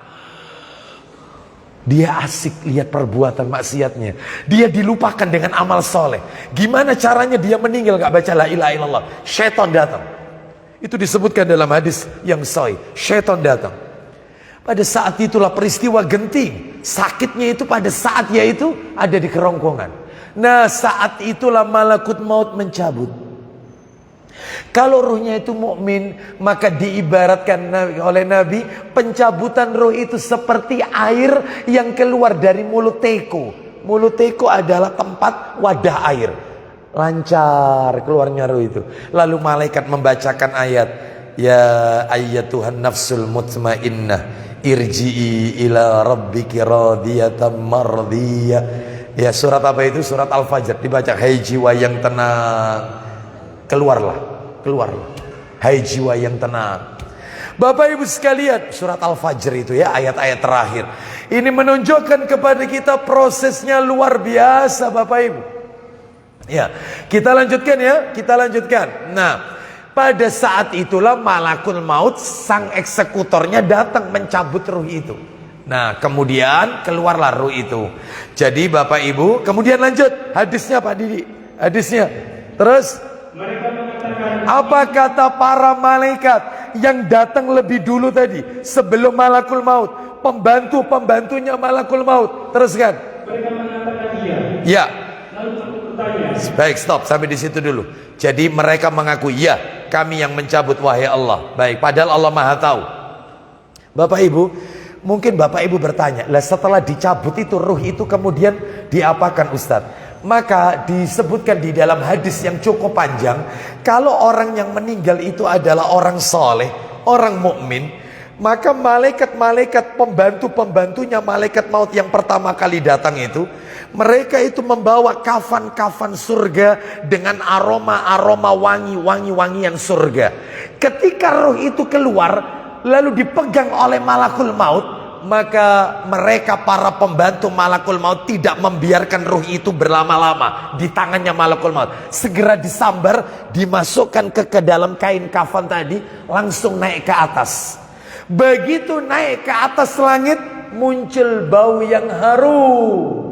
Dia asik lihat perbuatan maksiatnya. Dia dilupakan dengan amal soleh. Gimana caranya dia meninggal gak baca la ilaha illallah? Syaitan datang. Itu disebutkan dalam hadis yang sahih. Syaitan datang. Pada saat itulah peristiwa genting. Sakitnya itu pada saat yaitu ada di kerongkongan. Nah, saat itulah malakut maut mencabut. Kalau ruhnya itu mukmin, maka diibaratkan oleh Nabi, pencabutan ruh itu seperti air yang keluar dari mulut teko. Mulut teko adalah tempat wadah air. Lancar keluarnya ruh itu. Lalu malaikat membacakan ayat, ya ayyatuhan nafsul mutmainnah, irji'i ila rabbiki radiyatan mardiyah. Ya, surat apa itu? Surat Al-Fajr. Dibaca, hai jiwa yang tenang, keluarlah, keluarlah. Hai jiwa yang tenang. Bapak Ibu sekalian, surat Al-Fajr itu ya, ayat-ayat terakhir. Ini menunjukkan kepada kita prosesnya luar biasa Bapak Ibu. Ya, kita lanjutkan ya, kita lanjutkan. Nah, pada saat itulah malakul maut, sang eksekutornya datang mencabut ruh itu. Nah, kemudian keluarlah ruh itu. Jadi Bapak Ibu, kemudian lanjut hadisnya Pak Didi. Hadisnya. Terus Mereka mengatakan, apa kata para malaikat yang datang lebih dulu tadi sebelum malakul maut? Pembantu-pembantunya malakul maut. Teruskan. mereka mengatakan iya. Ya. Lalu aku bertanya, Baik, stop sampai di situ dulu. Jadi mereka mengaku, ya, kami yang mencabut wahai Allah. Baik, padahal Allah Maha tahu. Bapak Ibu, mungkin Bapak Ibu bertanya, lah setelah dicabut itu ruh itu kemudian diapakan Ustadz? Maka disebutkan di dalam hadis yang cukup panjang, kalau orang yang meninggal itu adalah orang soleh, orang mukmin, maka malaikat-malaikat pembantu-pembantunya malaikat maut yang pertama kali datang itu, mereka itu membawa kafan-kafan surga dengan aroma-aroma wangi-wangi yang surga. Ketika roh itu keluar lalu dipegang oleh malakul maut, maka mereka para pembantu malakul maut tidak membiarkan ruh itu berlama-lama di tangannya malakul maut. Segera disambar, dimasukkan ke dalam kain kafan tadi, langsung naik ke atas. Begitu naik ke atas langit, muncul bau yang harum.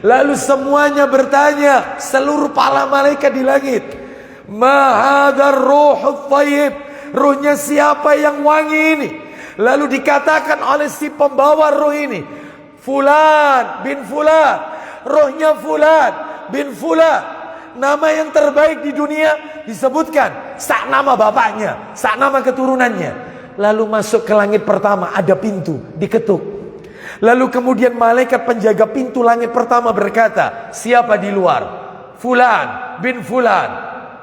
Lalu semuanya bertanya, seluruh para malaikat di langit, ma hadzal ruhut thayyib, ruhnya siapa yang wangi ini? Lalu dikatakan oleh si pembawa ruh ini, Fulan bin Fulan, rohnya fulan bin fulan. Nama yang terbaik di dunia disebutkan, sak nama bapaknya, sak nama keturunannya. Lalu masuk ke langit pertama, ada pintu, diketuk. Lalu kemudian malaikat penjaga pintu langit pertama berkata, siapa di luar? Fulan bin fulan.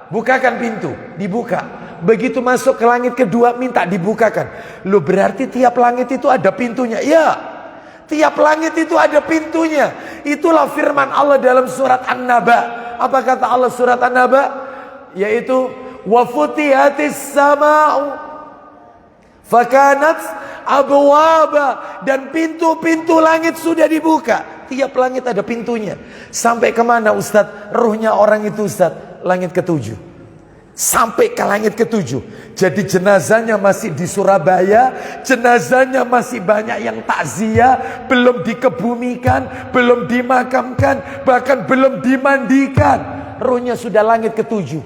Bukakan pintu, dibuka. Begitu masuk ke langit kedua, minta dibukakan. Loh, berarti tiap langit itu ada pintunya? Ya, tiap langit itu ada pintunya. Itulah firman Allah dalam surat An-Naba. Apa kata Allah surat An-Naba? Yaitu wa futihatis sama'u fakanat abwaba, dan pintu-pintu langit sudah dibuka. Tiap langit ada pintunya. Sampai kemana Ustadz? Ruhnya orang itu Ustadz, langit ketujuh. Sampai ke langit ketujuh. Jadi jenazahnya masih di Surabaya, jenazahnya masih banyak yang takziah, belum dikebumikan, belum dimakamkan, bahkan belum dimandikan. Ruhnya sudah langit ketujuh.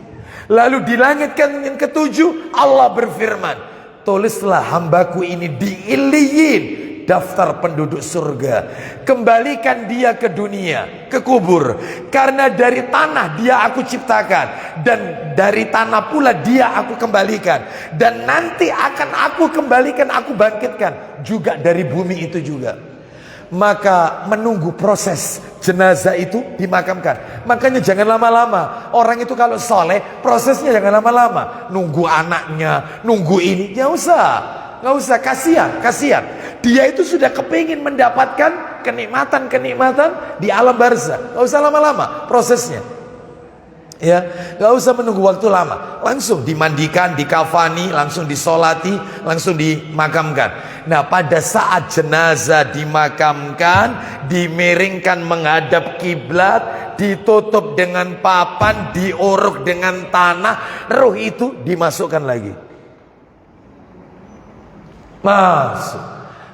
Lalu di langit yang ketujuh Allah berfirman, tulislah hambaku ini di Iliyin, daftar penduduk surga. Kembalikan dia ke dunia, ke kubur. Karena dari tanah dia aku ciptakan, dan dari tanah pula dia aku kembalikan. Dan nanti akan aku kembalikan, aku bangkitkan juga dari bumi itu juga. Maka menunggu proses jenazah itu dimakamkan. Makanya jangan lama-lama. Orang itu kalau soleh, prosesnya jangan lama-lama. Nunggu anaknya, nunggu ini, nggak usah, kasihan. Dia itu sudah kepingin mendapatkan kenikmatan di alam barzah. Nggak usah lama-lama prosesnya. Ya, nggak usah menunggu waktu lama. Langsung dimandikan, dikafani, langsung disolati, langsung dimakamkan. Nah, pada saat jenazah dimakamkan, dimiringkan menghadap kiblat, ditutup dengan papan, diuruk dengan tanah, ruh itu dimasukkan lagi. Masuk.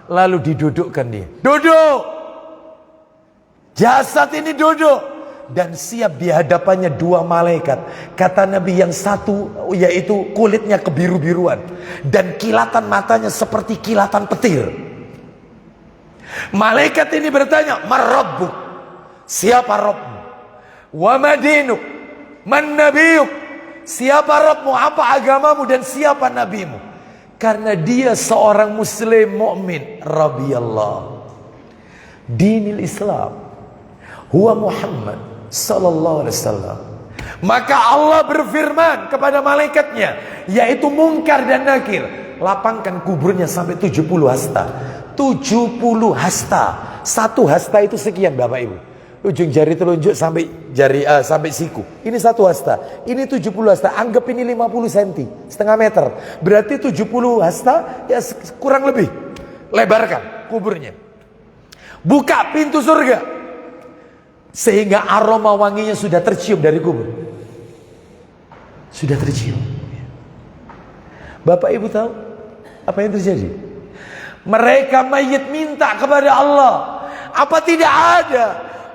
Lalu didudukkan dia. Duduk. Jasad ini duduk. Dan siap di hadapannya dua malaikat. Kata Nabi, yang satu yaitu kulitnya kebiru-biruan, dan kilatan matanya seperti kilatan petir. Malaikat ini bertanya, "Marabbuk?" Siapa Rabbmu? "Wa madinuk?" "Man nabiyuk?" Siapa Rabbmu, apa agamamu, dan siapa nabimu? Karena dia seorang muslim mukmin. Rabiyallah dinil Islam huwa Muhammad sallallahu alaihi wasallam. Maka Allah berfirman kepada malaikatnya, yaitu Munkar dan Nakir, lapangkan kuburnya sampai 70 hasta. 70 hasta. Satu hasta itu sekian Bapak Ibu. Ujung jari telunjuk sampai jari sampai siku. Ini satu hasta. Ini 70 hasta. Anggap ini 50 cm, setengah meter. Berarti 70 hasta ya kurang lebih. Lebarkan kuburnya. Buka pintu surga. Sehingga aroma wanginya sudah tercium dari kubur. Sudah tercium. Bapak Ibu tahu apa yang terjadi? Mereka mayit minta kepada Allah, apa tidak ada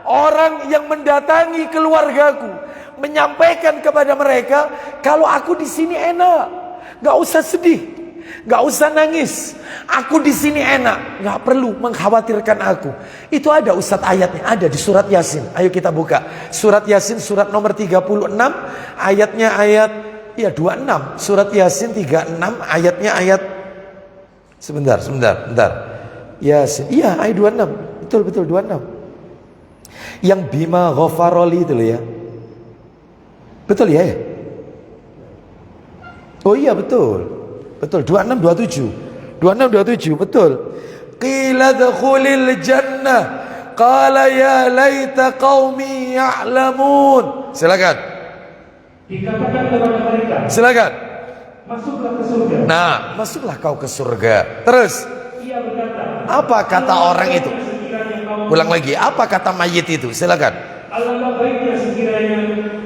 orang yang mendatangi keluargaku, menyampaikan kepada mereka, kalau aku di sini enak, gak usah sedih, gak usah nangis, aku di sini enak, gak perlu mengkhawatirkan aku. Itu ada Ustadz ayatnya, ada di surat Yasin. Ayo kita buka surat Yasin, surat nomor 36, ayatnya ayat 26. Surat Yasin 36, ayatnya ayat sebentar. Yasin, iya ayat 26. Betul 26. Yang bima ghafaroli itu loh ya. Betul ya? Oh iya betul 26 27 betul. Qila dkhulil jannah qala ya laita qaumi ya'lamun. Silakan. Dikatakan kepada mereka, Silakan. masuklah ke surga. Nah, masuklah kau ke surga. Terus Ia berkata, apa kata orang itu? Ulang lagi, apa kata mayit itu? Silakan. alangkah baiknya sekiranya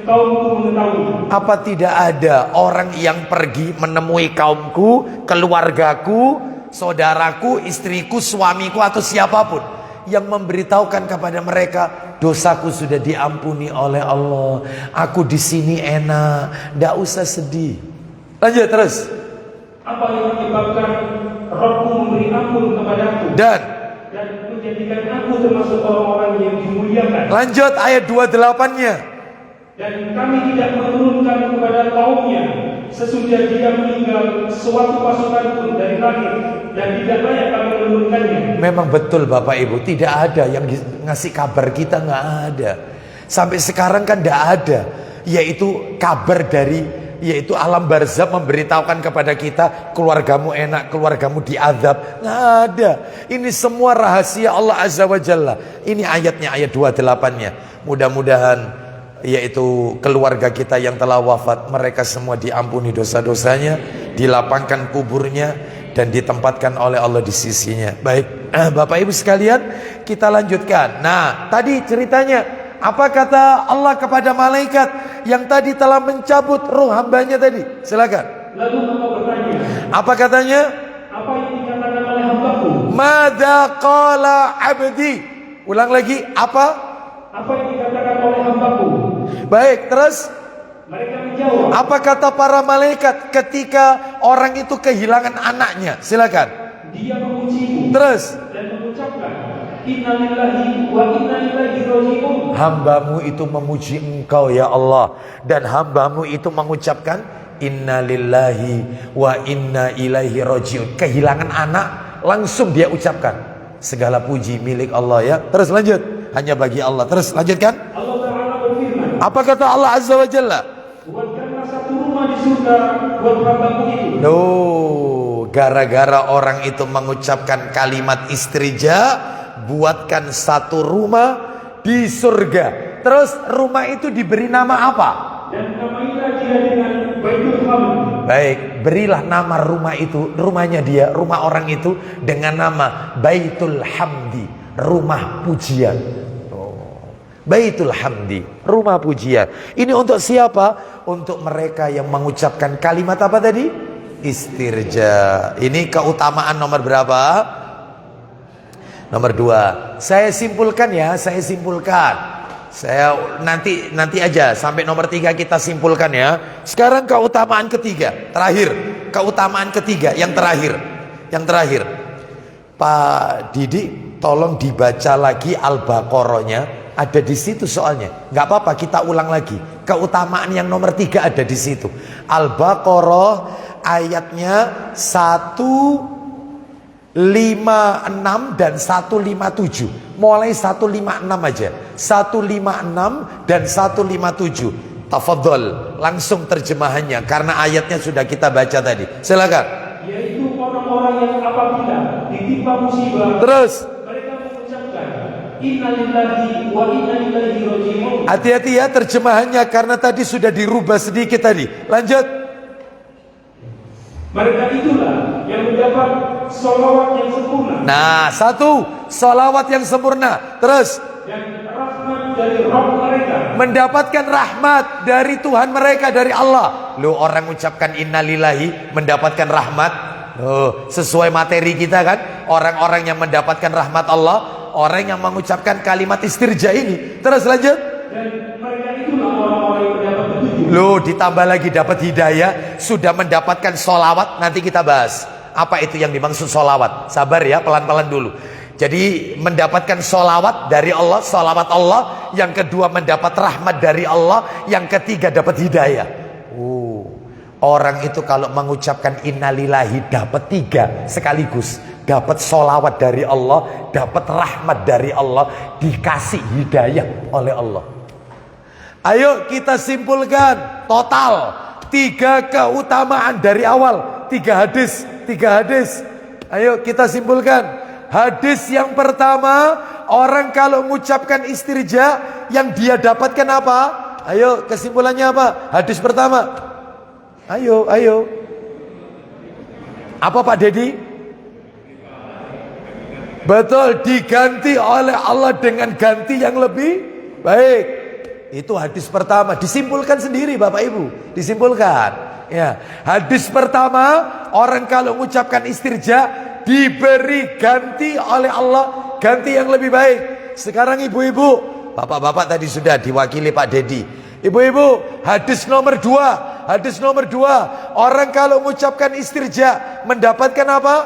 kaumku mengetahui. Apa tidak ada orang yang pergi menemui kaumku, keluargaku, saudaraku, istriku, suamiku, atau siapapun, yang memberitahukan kepada mereka, dosaku sudah diampuni oleh Allah, aku di sini enak, tidak usah sedih. Lanjut terus. Apa yang menyebabkan Rabbmu memberi ampun kepadaku Dan menjadikan aku termasuk orang-orang yang dimuliakan. Lanjut ayat 28-nya. Dan kami tidak menurunkan kepada kaumnya sesudah dia meninggal suatu pasukan pun dari langit, dan tidak layak kami menurunkannya. Memang betul Bapak Ibu, tidak ada yang ngasih kabar kita, nggak ada. Sampai sekarang kan tidak ada, yaitu kabar dari, yaitu alam barzakh memberitahukan kepada kita keluargamu enak, keluargamu diazab. Nggak ada. Ini semua rahasia Allah Azza wa Jalla. Ini ayatnya, ayat 28-nya. Mudah-mudahan yaitu keluarga kita yang telah wafat, mereka semua diampuni dosa-dosanya, dilapangkan kuburnya, dan ditempatkan oleh Allah di sisinya. Baik, Bapak Ibu sekalian, kita lanjutkan. Nah, tadi ceritanya, apa kata Allah kepada malaikat yang tadi telah mencabut ruh hambanya tadi? Silakan. Lalu Allah bertanya, apa katanya? apa yang dikatakan oleh hambaku? Madza qala abdi. Ulang lagi, apa? Apa yang dikatakan oleh hambaku? Baik, terus Mereka menjawab, apa kata para malaikat ketika orang itu kehilangan anaknya? Silakan. dia memujimu Terus, dan mengucapkan, Inna lillahi wa inna ilaihi raji'un. hambamu itu memuji engkau ya Allah, dan hambamu itu mengucapkan Inna lillahi wa inna ilaihi raji'un. Kehilangan anak, langsung dia ucapkan segala puji milik Allah ya. Terus lanjut, hanya bagi Allah. Terus lanjutkan. Allah Ta'ala berfirman, Apa kata Allah Azza wa Jalla? buatkanlah satu rumah di surga buat hambaku itu. Loh, gara-gara orang itu mengucapkan kalimat istirja, buatkan satu rumah di surga. Terus rumah itu diberi nama apa? Dan namailah dia dengan Baitul Hamd. Baik, berilah nama rumah itu, rumahnya dia, rumah orang itu dengan nama Baitul Hamdi, rumah pujian. Baitul Hamdi, rumah pujian. Ini untuk siapa? Untuk mereka yang mengucapkan kalimat apa tadi? Istirja. Ini keutamaan nomor berapa? Nomor 2. Saya simpulkan ya, saya simpulkan. Saya nanti aja sampai nomor 3 kita simpulkan ya. Sekarang keutamaan ketiga, terakhir. Keutamaan ketiga yang terakhir. Yang terakhir. Pak Didi, tolong dibaca lagi Al-Baqarahnya. Ada di situ soalnya. Nggak apa-apa, kita ulang lagi. Keutamaan yang nomor 3 ada di situ. Al-Baqarah ayatnya 156 dan 157. Mulai 156 aja. 156 dan 157. Tafadhol, langsung terjemahannya karena ayatnya sudah kita baca tadi. Silakan. Yaitu orang-orang yang apabila ditimpa musibah, Terus. mereka mengucapkan Inna lillahi wa inna ilaihi raji'un. Hati-hati ya terjemahannya karena tadi sudah dirubah sedikit tadi. Lanjut. Mereka itulah yang mendapat sholawat yang sempurna. Nah, 1, sholawat yang sempurna. Terus, Dan rahmat dari Rabb mereka. mendapatkan rahmat dari Tuhan mereka, dari Allah. Lu orang ucapkan innalillahi mendapatkan rahmat. Sesuai materi kita kan, orang-orang yang mendapatkan rahmat Allah, orang yang mengucapkan kalimat istirja ini. Terus lanjut. Dan mereka itulah orang-orang yang mendapat petunjuk. Lu ditambah lagi dapat hidayah, sudah mendapatkan sholawat. Nanti kita bahas apa itu yang dimaksud sholawat. Sabar ya, pelan-pelan dulu. Jadi mendapatkan sholawat dari Allah, sholawat Allah. Yang kedua mendapat rahmat dari Allah. Yang ketiga dapat hidayah. Orang itu kalau mengucapkan innalillahi dapat 3 sekaligus. Dapat sholawat dari Allah, dapat rahmat dari Allah, dikasih hidayah oleh Allah. Ayo kita simpulkan total 3 keutamaan dari awal. 3 hadis, 3 hadis. Ayo kita simpulkan. Hadis yang pertama, orang kalau mengucapkan istirja yang dia dapatkan apa? Ayo kesimpulannya apa? Hadis pertama. Ayo. Apa Pak Dedi? Betul, diganti oleh Allah dengan ganti yang lebih baik. Itu hadis pertama. Disimpulkan sendiri Bapak Ibu. Disimpulkan. Ya, hadis pertama, orang kalau mengucapkan istirja diberi ganti oleh Allah, ganti yang lebih baik. Sekarang ibu-ibu, bapak-bapak tadi sudah diwakili Pak Dedi. Ibu-ibu, hadis nomor 2. Hadis nomor 2, orang kalau mengucapkan istirja mendapatkan apa?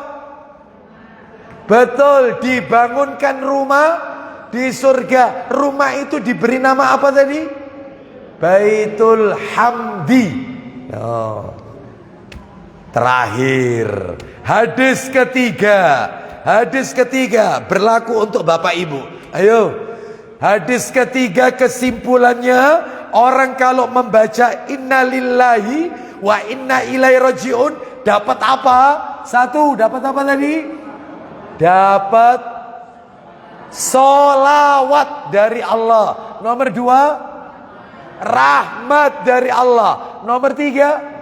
Betul, dibangunkan rumah di surga. Rumah itu diberi nama apa tadi? Baitul Hamdi. Oh. Terakhir, hadis ketiga berlaku untuk Bapak Ibu. Ayo, hadis ketiga kesimpulannya, orang kalau membaca innalillahi wa inna ilaihi rajiun dapat apa? Satu, dapat apa tadi? Dapat solawat dari Allah. Nomor dua, rahmat dari Allah. Nomor tiga,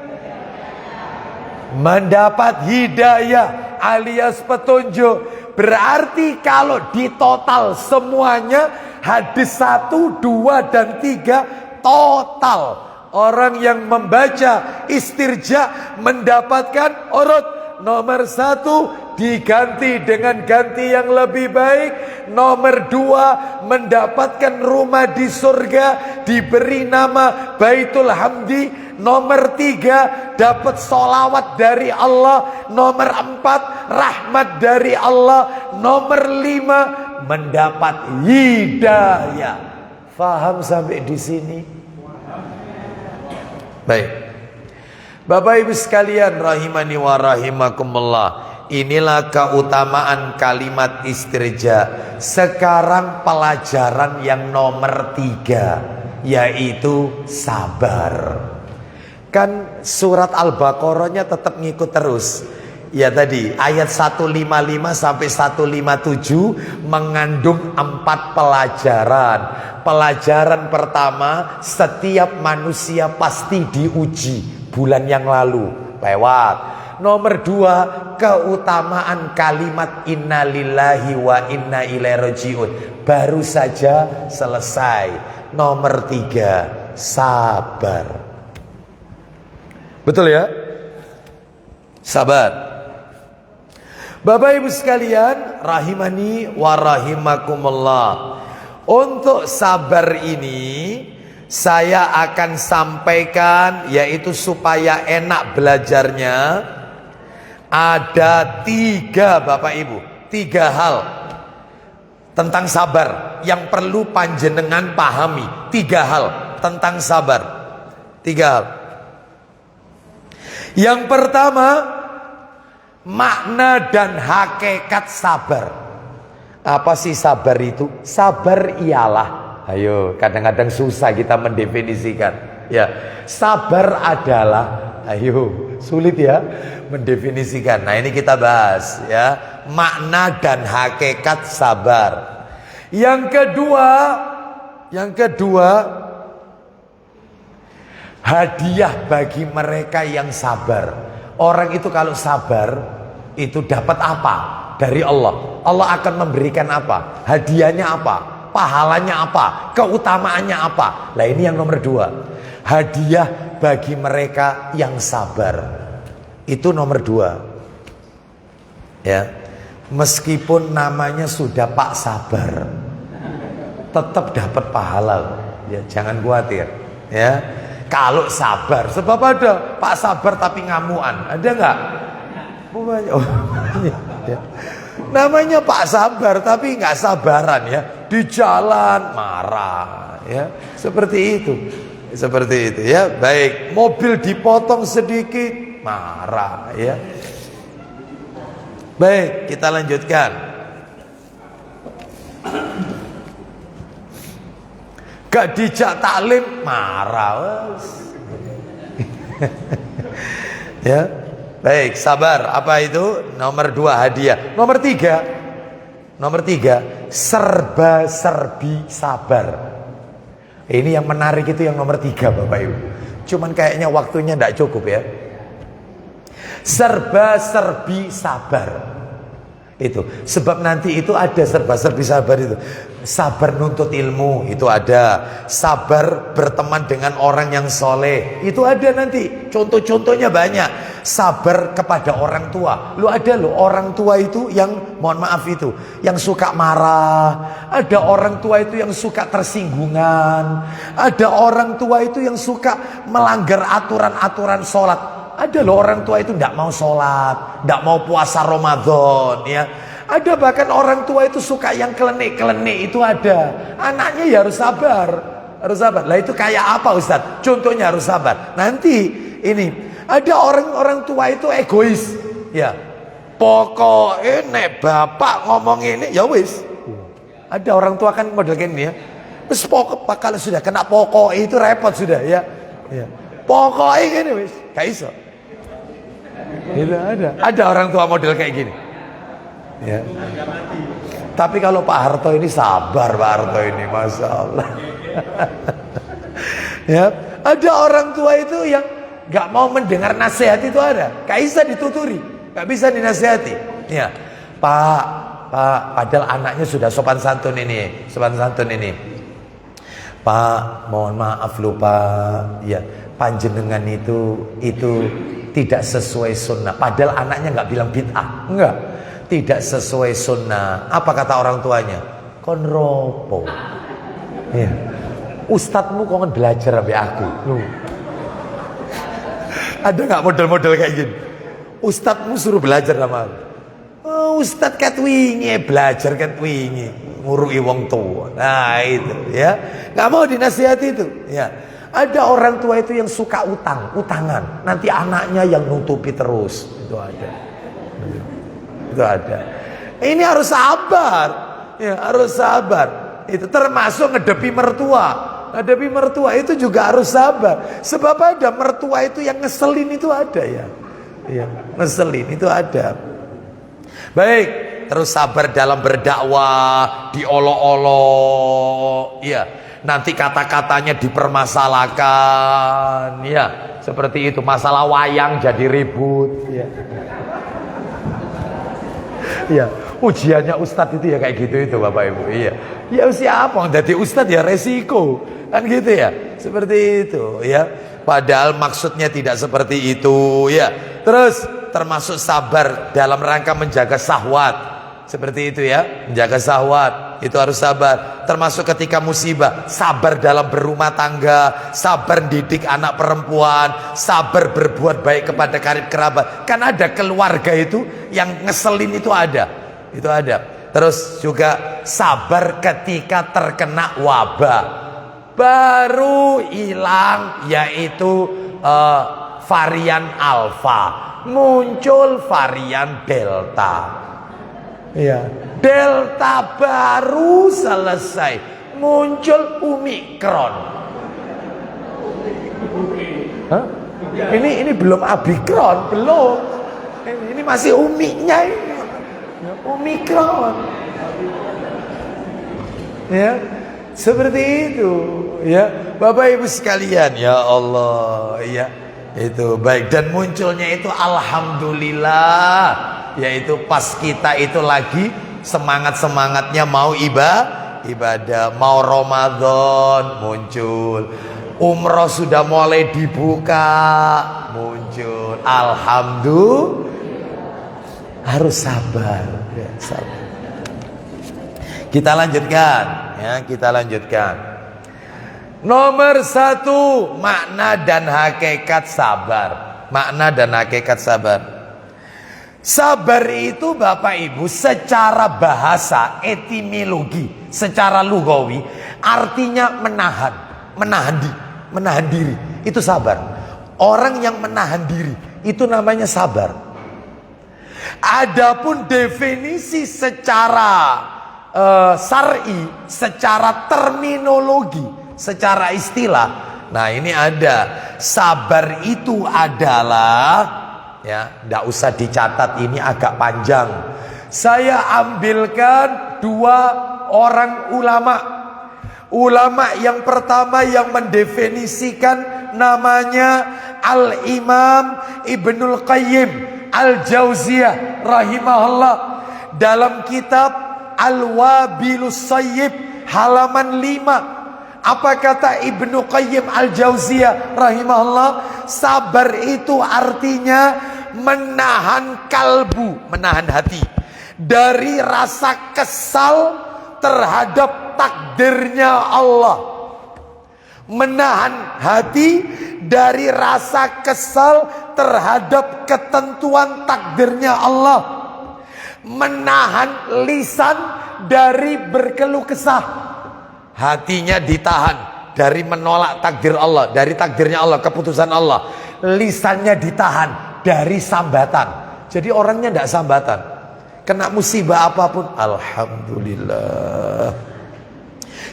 mendapat hidayah alias petunjuk. Berarti kalau di total semuanya, hadis 1, 2, dan 3 total, orang yang membaca istirja mendapatkan urut. Nomor 1 diganti dengan ganti yang lebih baik. Nomor 2 mendapatkan rumah di surga, diberi nama Baitul Hamdi. Nomor 3 dapat solawat dari Allah. Nomor 4 rahmat dari Allah. Nomor 5 mendapat hidayah. Faham sampai di sini? Baik, Bapak Ibu sekalian rahimani wa rahimakumullah, inilah keutamaan kalimat istirja. Sekarang pelajaran yang nomor 3, yaitu sabar. Kan surat Al-Baqarahnya tetap ngikut terus. Ya tadi ayat 155 sampai 157 mengandung 4 pelajaran. Pelajaran pertama, setiap manusia pasti diuji. Bulan yang lalu lewat. Nomor 2, keutamaan kalimat innalillahi wa inna ilaihi rajiun baru saja selesai. Nomor 3, sabar. Betul ya? Sabar. Bapak Ibu sekalian rahimani wa rahimakumullah, untuk sabar ini saya akan sampaikan, yaitu supaya enak belajarnya, ada 3 Bapak Ibu, 3 hal tentang sabar yang perlu panjenengan pahami. 3 hal tentang sabar. 3 hal. Yang pertama, makna dan hakikat sabar. Apa sih sabar itu? Sabar ialah, ayo, kadang-kadang susah kita mendefinisikan. Ya, sabar adalah, ayo, sulit ya mendefinisikan. Nah, ini kita bahas ya, makna dan hakikat sabar. Yang kedua, hadiah bagi mereka yang sabar. Orang itu kalau sabar itu dapat apa? Dari Allah. Allah akan memberikan apa? Hadiahnya apa? Pahalanya apa? Keutamaannya apa? Nah, ini yang nomor 2. Hadiah bagi mereka yang sabar. Itu nomor 2. Ya. Meskipun namanya sudah Pak Sabar, tetap dapat pahala. Ya, jangan khawatir. Ya. Kalau sabar, sebab ada Pak Sabar tapi ngamuan, ada nggak? Oh, ya. Namanya Pak Sabar tapi nggak sabaran ya, di jalan marah ya, seperti itu ya. Baik, mobil dipotong sedikit marah ya. Baik, kita lanjutkan. Gak dijak taklim marah. Ya. Baik, sabar. Apa itu? Nomor 2, hadiah. Nomor 3, serba-serbi sabar. Ini yang menarik, itu yang nomor 3 Bapak Ibu. Cuman kayaknya waktunya tidak cukup ya. Serba-serbi sabar. Itu sebab nanti itu ada serba-serbi sabar itu. Sabar nuntut ilmu itu ada. Sabar berteman dengan orang yang soleh itu ada nanti. Contoh-contohnya banyak. Sabar kepada orang tua. Lu ada lo orang tua itu yang, mohon maaf itu, yang suka marah. Ada orang tua itu yang suka tersinggungan. Ada orang tua itu yang suka melanggar aturan-aturan sholat. Ada loh orang tua itu tidak mau sholat, tidak mau puasa Ramadan ya. Ada bahkan orang tua itu suka yang kelenik-kelenik itu ada. Anaknya ya harus sabar. Harus sabar. Lah itu kayak apa Ustaz? Contohnya harus sabar. Nanti ini ada orang tua itu egois. Ya. Pokoknya nek bapak ngomong ini ya wis. Ada orang tua kan model kayak ini ya. Terus pokok kalau sudah kena pokok itu repot sudah ya. Ya. Pokoknya gini wis, gak iso. Itu ada orang tua model kayak gini. Ya. Tapi kalau Pak Harto ini sabar, Pak Harto ini, masya Allah. Ya, ada orang tua itu yang nggak mau mendengar nasihat itu ada, gak bisa dituturi, gak bisa dinasihati. Ya, Pak, padahal anaknya sudah sopan santun ini, Pak, mohon maaf loh Pak, ya panjenengan itu tidak sesuai sunnah. Padahal anaknya nggak bilang bid'ah, enggak. Tidak sesuai sunnah. Apa kata orang tuanya? Kon ropo. Ya. Ustadzmu kon belajar sampai aku. Loh. Ada nggak model-model kayak gini? Ustadzmu suruh belajar sama aku. Oh, Ustadz kat wingi belajar kat wingi ngurui wong tua. Nah itu ya. Nggak mau dinasihati itu. Ya. Ada orang tua itu yang suka utangan. Nanti anaknya yang nutupi terus. Itu ada. Itu ada. Ini harus sabar. Ya, harus sabar. Itu termasuk ngedepi mertua. Ngedepi mertua itu juga harus sabar. Sebab ada mertua itu yang ngeselin itu ada ya. Ya, ngeselin itu ada. Baik, terus sabar dalam berdakwah, diolok-olok, ya. Nanti kata-katanya dipermasalahkan, ya. Seperti itu, masalah wayang jadi ribut, ya. Ya, ujiannya ustadz itu ya kayak gitu itu Bapak Ibu. Iya. Ya siapa yang jadi ustadz ya resiko. Kan gitu ya. Seperti itu ya. Padahal maksudnya tidak seperti itu ya. Terus termasuk sabar dalam rangka menjaga syahwat. Seperti itu ya. Menjaga syahwat itu harus sabar. Termasuk ketika musibah, sabar dalam berumah tangga, sabar didik anak perempuan, sabar berbuat baik kepada karib kerabat. Kan ada keluarga itu yang ngeselin itu ada. Itu ada. Terus juga sabar ketika terkena wabah. Baru hilang yaitu varian alfa, muncul varian delta. Ya, delta baru selesai, muncul omikron. Hah? Ini belum abikron, belum. Ini masih umiknya ini. Omikron. Ya, seperti itu. Ya, Bapak Ibu sekalian, ya Allah, ya. Itu baik, dan munculnya itu alhamdulillah, yaitu pas kita itu lagi semangat-semangatnya mau ibadah, mau Ramadan muncul, umroh sudah mulai dibuka muncul, alhamdulillah. Harus sabar, ya, sabar. Kita lanjutkan, ya, kita lanjutkan. Nomor 1, makna dan hakikat sabar. Makna dan hakikat sabar. Sabar itu Bapak Ibu secara bahasa, etimologi, secara lugawi artinya menahan diri. Itu sabar. Orang yang menahan diri itu namanya sabar. Adapun definisi secara syar'i, secara terminologi, secara istilah, nah ini ada. Sabar itu adalah, ya, tidak usah dicatat, ini agak panjang. Saya ambilkan 2 orang ulama. Ulama yang pertama yang mendefinisikan namanya Al-Imam Ibnul Qayyim Al-Jauziyah rahimahullah, dalam kitab Al-Wabilus Sayyib halaman 5. Apa kata Ibnu Qayyim Al-Jauziyah rahimahullah? Sabar itu artinya menahan kalbu, menahan hati dari rasa kesal terhadap takdirnya Allah. Menahan hati dari rasa kesal terhadap ketentuan takdirnya Allah. menahan lisan dari berkeluh kesah. Hatinya ditahan dari menolak takdir Allah, dari takdirnya Allah, keputusan Allah. Lisannya ditahan dari sambatan. Jadi orangnya tidak sambatan. Kena musibah apapun, alhamdulillah.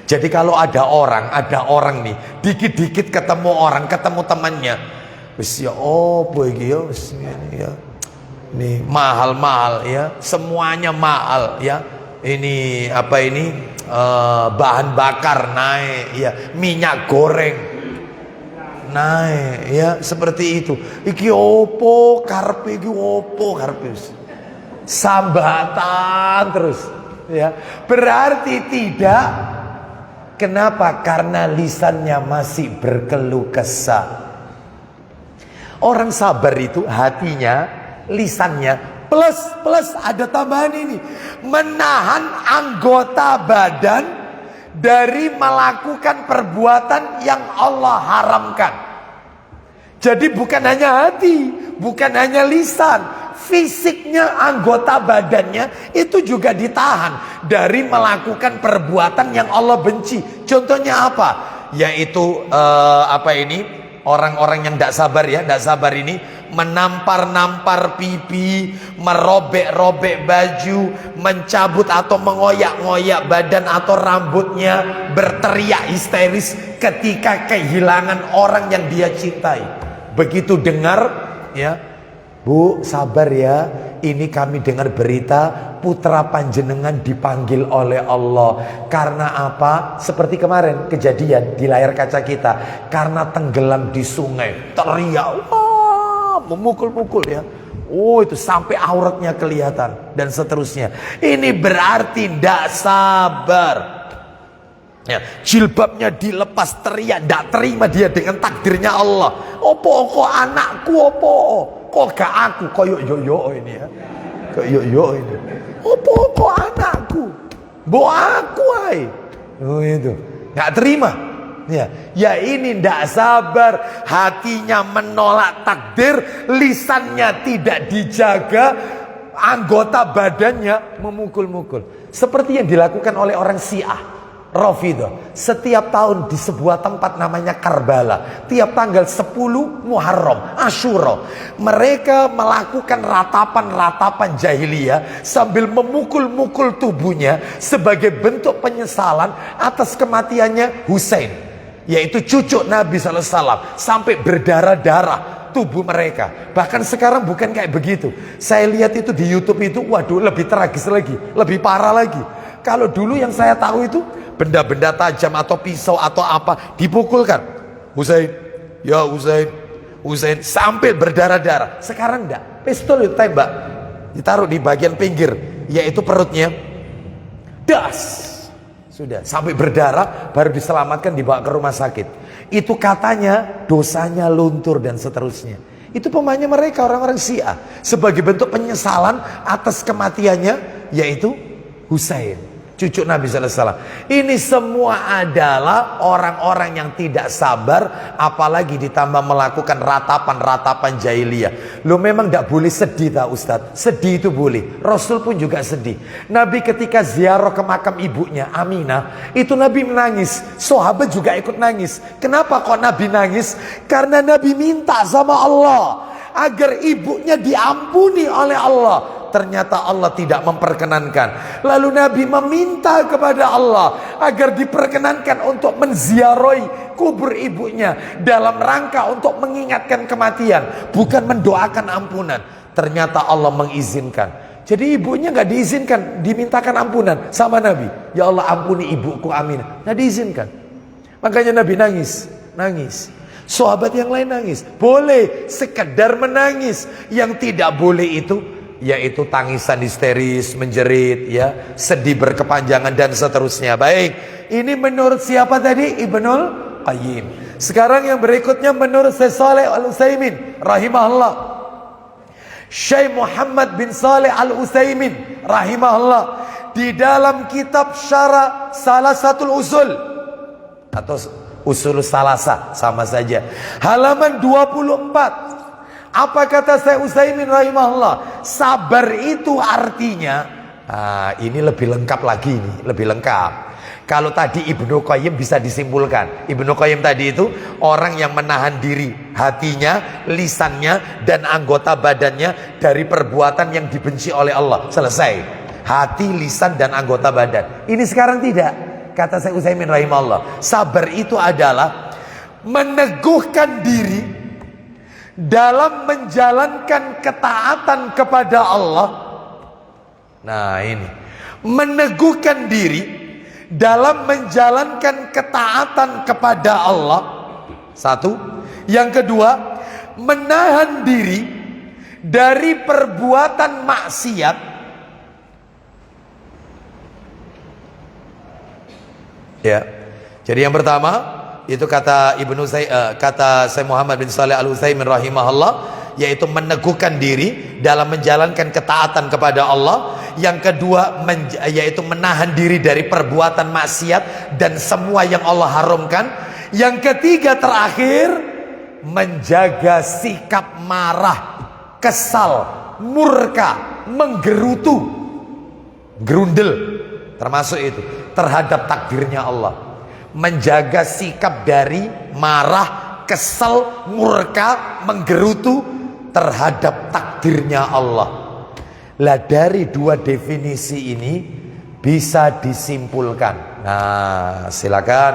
Jadi kalau ada orang nih, dikit-dikit ketemu orang, ketemu temannya, wis ya opo iki ya, wis ngene ya. Nih mahal-mahal ya, semuanya mahal ya. Ini apa ini? Bahan bakar naik ya, minyak goreng naik ya, seperti itu. Iki opo karepe, iki opo karepe, sambatan terus ya. Berarti tidak. Kenapa? Karena lisannya masih berkeluh kesah. Orang sabar itu hatinya, lisannya plus ada tambahan ini, menahan anggota badan dari melakukan perbuatan yang Allah haramkan. Jadi bukan hanya hati, bukan hanya lisan, fisiknya, anggota badannya itu juga ditahan dari melakukan perbuatan yang Allah benci. Contohnya apa? Yaitu orang-orang yang tidak sabar ya, tidak sabar ini menampar-nampar pipi, merobek-robek baju, mencabut atau mengoyak-ngoyak badan atau rambutnya, berteriak histeris ketika kehilangan orang yang dia cintai. Begitu dengar ya, Bu, sabar ya. Ini kami dengar berita putra panjenengan dipanggil oleh Allah. Karena apa? Seperti kemarin kejadian di layar kaca kita. Karena tenggelam di sungai. Teriak, wah, memukul-mukul ya. Oh, itu sampai auratnya kelihatan dan seterusnya. Ini berarti tidak sabar. Ya, jilbabnya dilepas, teriak, tidak terima dia dengan takdirnya Allah. Opo kok anakku, opo kok gak aku, koyok yo ini ya, koyok yo ini. Opo kok anakku, bo aku ay. Oh itu, nggak terima. Ya ini tidak sabar, hatinya menolak takdir, lisannya tidak dijaga, anggota badannya memukul-mukul. Seperti yang dilakukan oleh orang Syiah Rafidhah. Setiap tahun di sebuah tempat namanya Karbala, tiap tanggal 10 Muharram, Asyura, mereka melakukan ratapan-ratapan jahiliyah sambil memukul-mukul tubuhnya sebagai bentuk penyesalan atas kematiannya Husain, yaitu cucu Nabi SAW, sampai berdarah-darah tubuh mereka. Bahkan sekarang bukan kayak begitu. Saya lihat itu di YouTube itu, waduh, lebih tragis lagi, lebih parah lagi. Kalau dulu yang saya tahu itu benda-benda tajam atau pisau atau apa dipukulkan, Husain, ya Husain, sampai berdarah-darah. Sekarang enggak, pistol itu tembak, ditaruh di bagian pinggir, yaitu perutnya, das, sudah sampai berdarah, baru diselamatkan, dibawa ke rumah sakit. Itu katanya dosanya luntur dan seterusnya. Itu pemainnya mereka, orang-orang Syiah, sebagai bentuk penyesalan atas kematiannya, yaitu Husain, cucu Nabi SAW. Ini semua adalah orang-orang yang tidak sabar, apalagi ditambah melakukan ratapan-ratapan jahiliyah. Lo memang tidak boleh sedih tak Ustadz? Sedih itu boleh. Rasul pun juga sedih. Nabi ketika ziarah ke makam ibunya Aminah, itu Nabi menangis. Sahabat juga ikut nangis. Kenapa kok Nabi nangis? Karena Nabi minta sama Allah agar ibunya diampuni oleh Allah. Ternyata Allah tidak memperkenankan. Lalu Nabi meminta kepada Allah agar diperkenankan untuk menziarahi kubur ibunya dalam rangka untuk mengingatkan kematian, bukan mendoakan ampunan. Ternyata Allah mengizinkan. Jadi ibunya nggak diizinkan, dimintakan ampunan sama Nabi. Ya Allah, ampuni ibuku Aminah. Nggak diizinkan. Makanya Nabi nangis. Sahabat yang lain nangis. Boleh sekedar menangis. Yang tidak boleh itu yaitu tangisan histeris, menjerit ya, sedih berkepanjangan dan seterusnya. Baik, ini menurut siapa tadi? Ibnul Qayyim. Sekarang yang berikutnya menurut Syekh Shalih Al-Utsaimin rahimahullah. Syekh Muhammad bin Shalih Al-Utsaimin rahimahullah, di dalam kitab Syarah Salasatul Usul atau Usul Salasa sama saja, halaman 24, Apa kata Syekh Utsaimin rahimahullah? Sabar itu artinya, ini lebih lengkap lagi nih, lebih lengkap. Kalau tadi Ibnu Qayyim bisa disimpulkan. Ibnu Qayyim tadi itu orang yang menahan diri hatinya, lisannya, dan anggota badannya dari perbuatan yang dibenci oleh Allah. Selesai. Hati, lisan, dan anggota badan. Ini sekarang tidak. Kata Syekh Utsaimin rahimahullah, sabar itu adalah meneguhkan diri dalam menjalankan ketaatan kepada Allah. Nah ini, meneguhkan diri dalam menjalankan ketaatan kepada Allah. Satu. Yang kedua, menahan diri dari perbuatan maksiat. Ya. Jadi yang pertama itu kata kata Syekh Muhammad bin Shalih Al Utsaimin rahimahullah, yaitu meneguhkan diri dalam menjalankan ketaatan kepada Allah. Yang kedua yaitu menahan diri dari perbuatan maksiat dan semua yang Allah haramkan. Yang ketiga terakhir, menjaga sikap marah, kesal, murka, menggerutu, gerundel, termasuk itu terhadap takdirnya Allah. Menjaga sikap dari marah, kesal, murka, menggerutu terhadap takdirnya Allah. Lah dari dua definisi ini bisa disimpulkan. Nah, silakan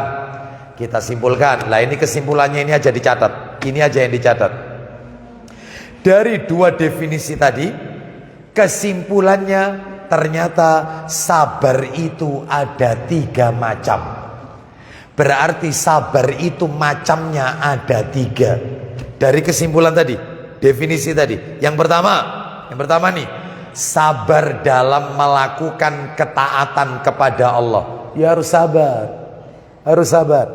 kita simpulkan. Lah ini kesimpulannya ini aja dicatat. Ini aja yang dicatat. Dari dua definisi tadi, kesimpulannya ternyata sabar itu ada 3 macam. Berarti sabar itu macamnya ada 3. Dari kesimpulan tadi, definisi tadi. Yang pertama nih, sabar dalam melakukan ketaatan kepada Allah. Ya harus sabar. Harus sabar.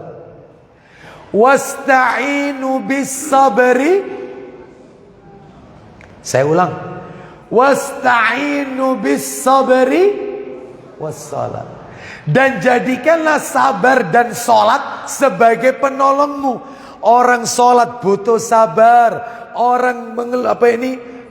Wasta'inu bis sabri. Saya ulang. Wasta'inu bis sabri wassalat. Dan jadikanlah sabar dan sholat sebagai penolongmu. Orang sholat butuh sabar. Orang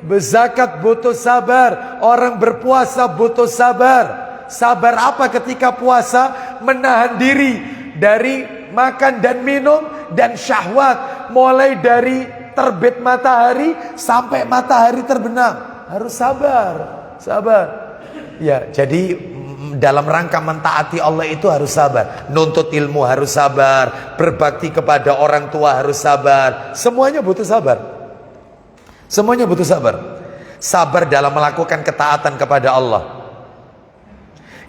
berzakat butuh sabar. Orang berpuasa butuh sabar. Sabar apa ketika puasa? Menahan diri dari makan dan minum dan syahwat. Mulai dari terbit matahari sampai matahari terbenam. Harus sabar. Sabar. Ya, jadi dalam rangka mentaati Allah itu harus sabar. Nuntut ilmu harus sabar. Berbakti kepada orang tua harus sabar. Semuanya butuh sabar. Semuanya butuh sabar. Sabar dalam melakukan ketaatan kepada Allah.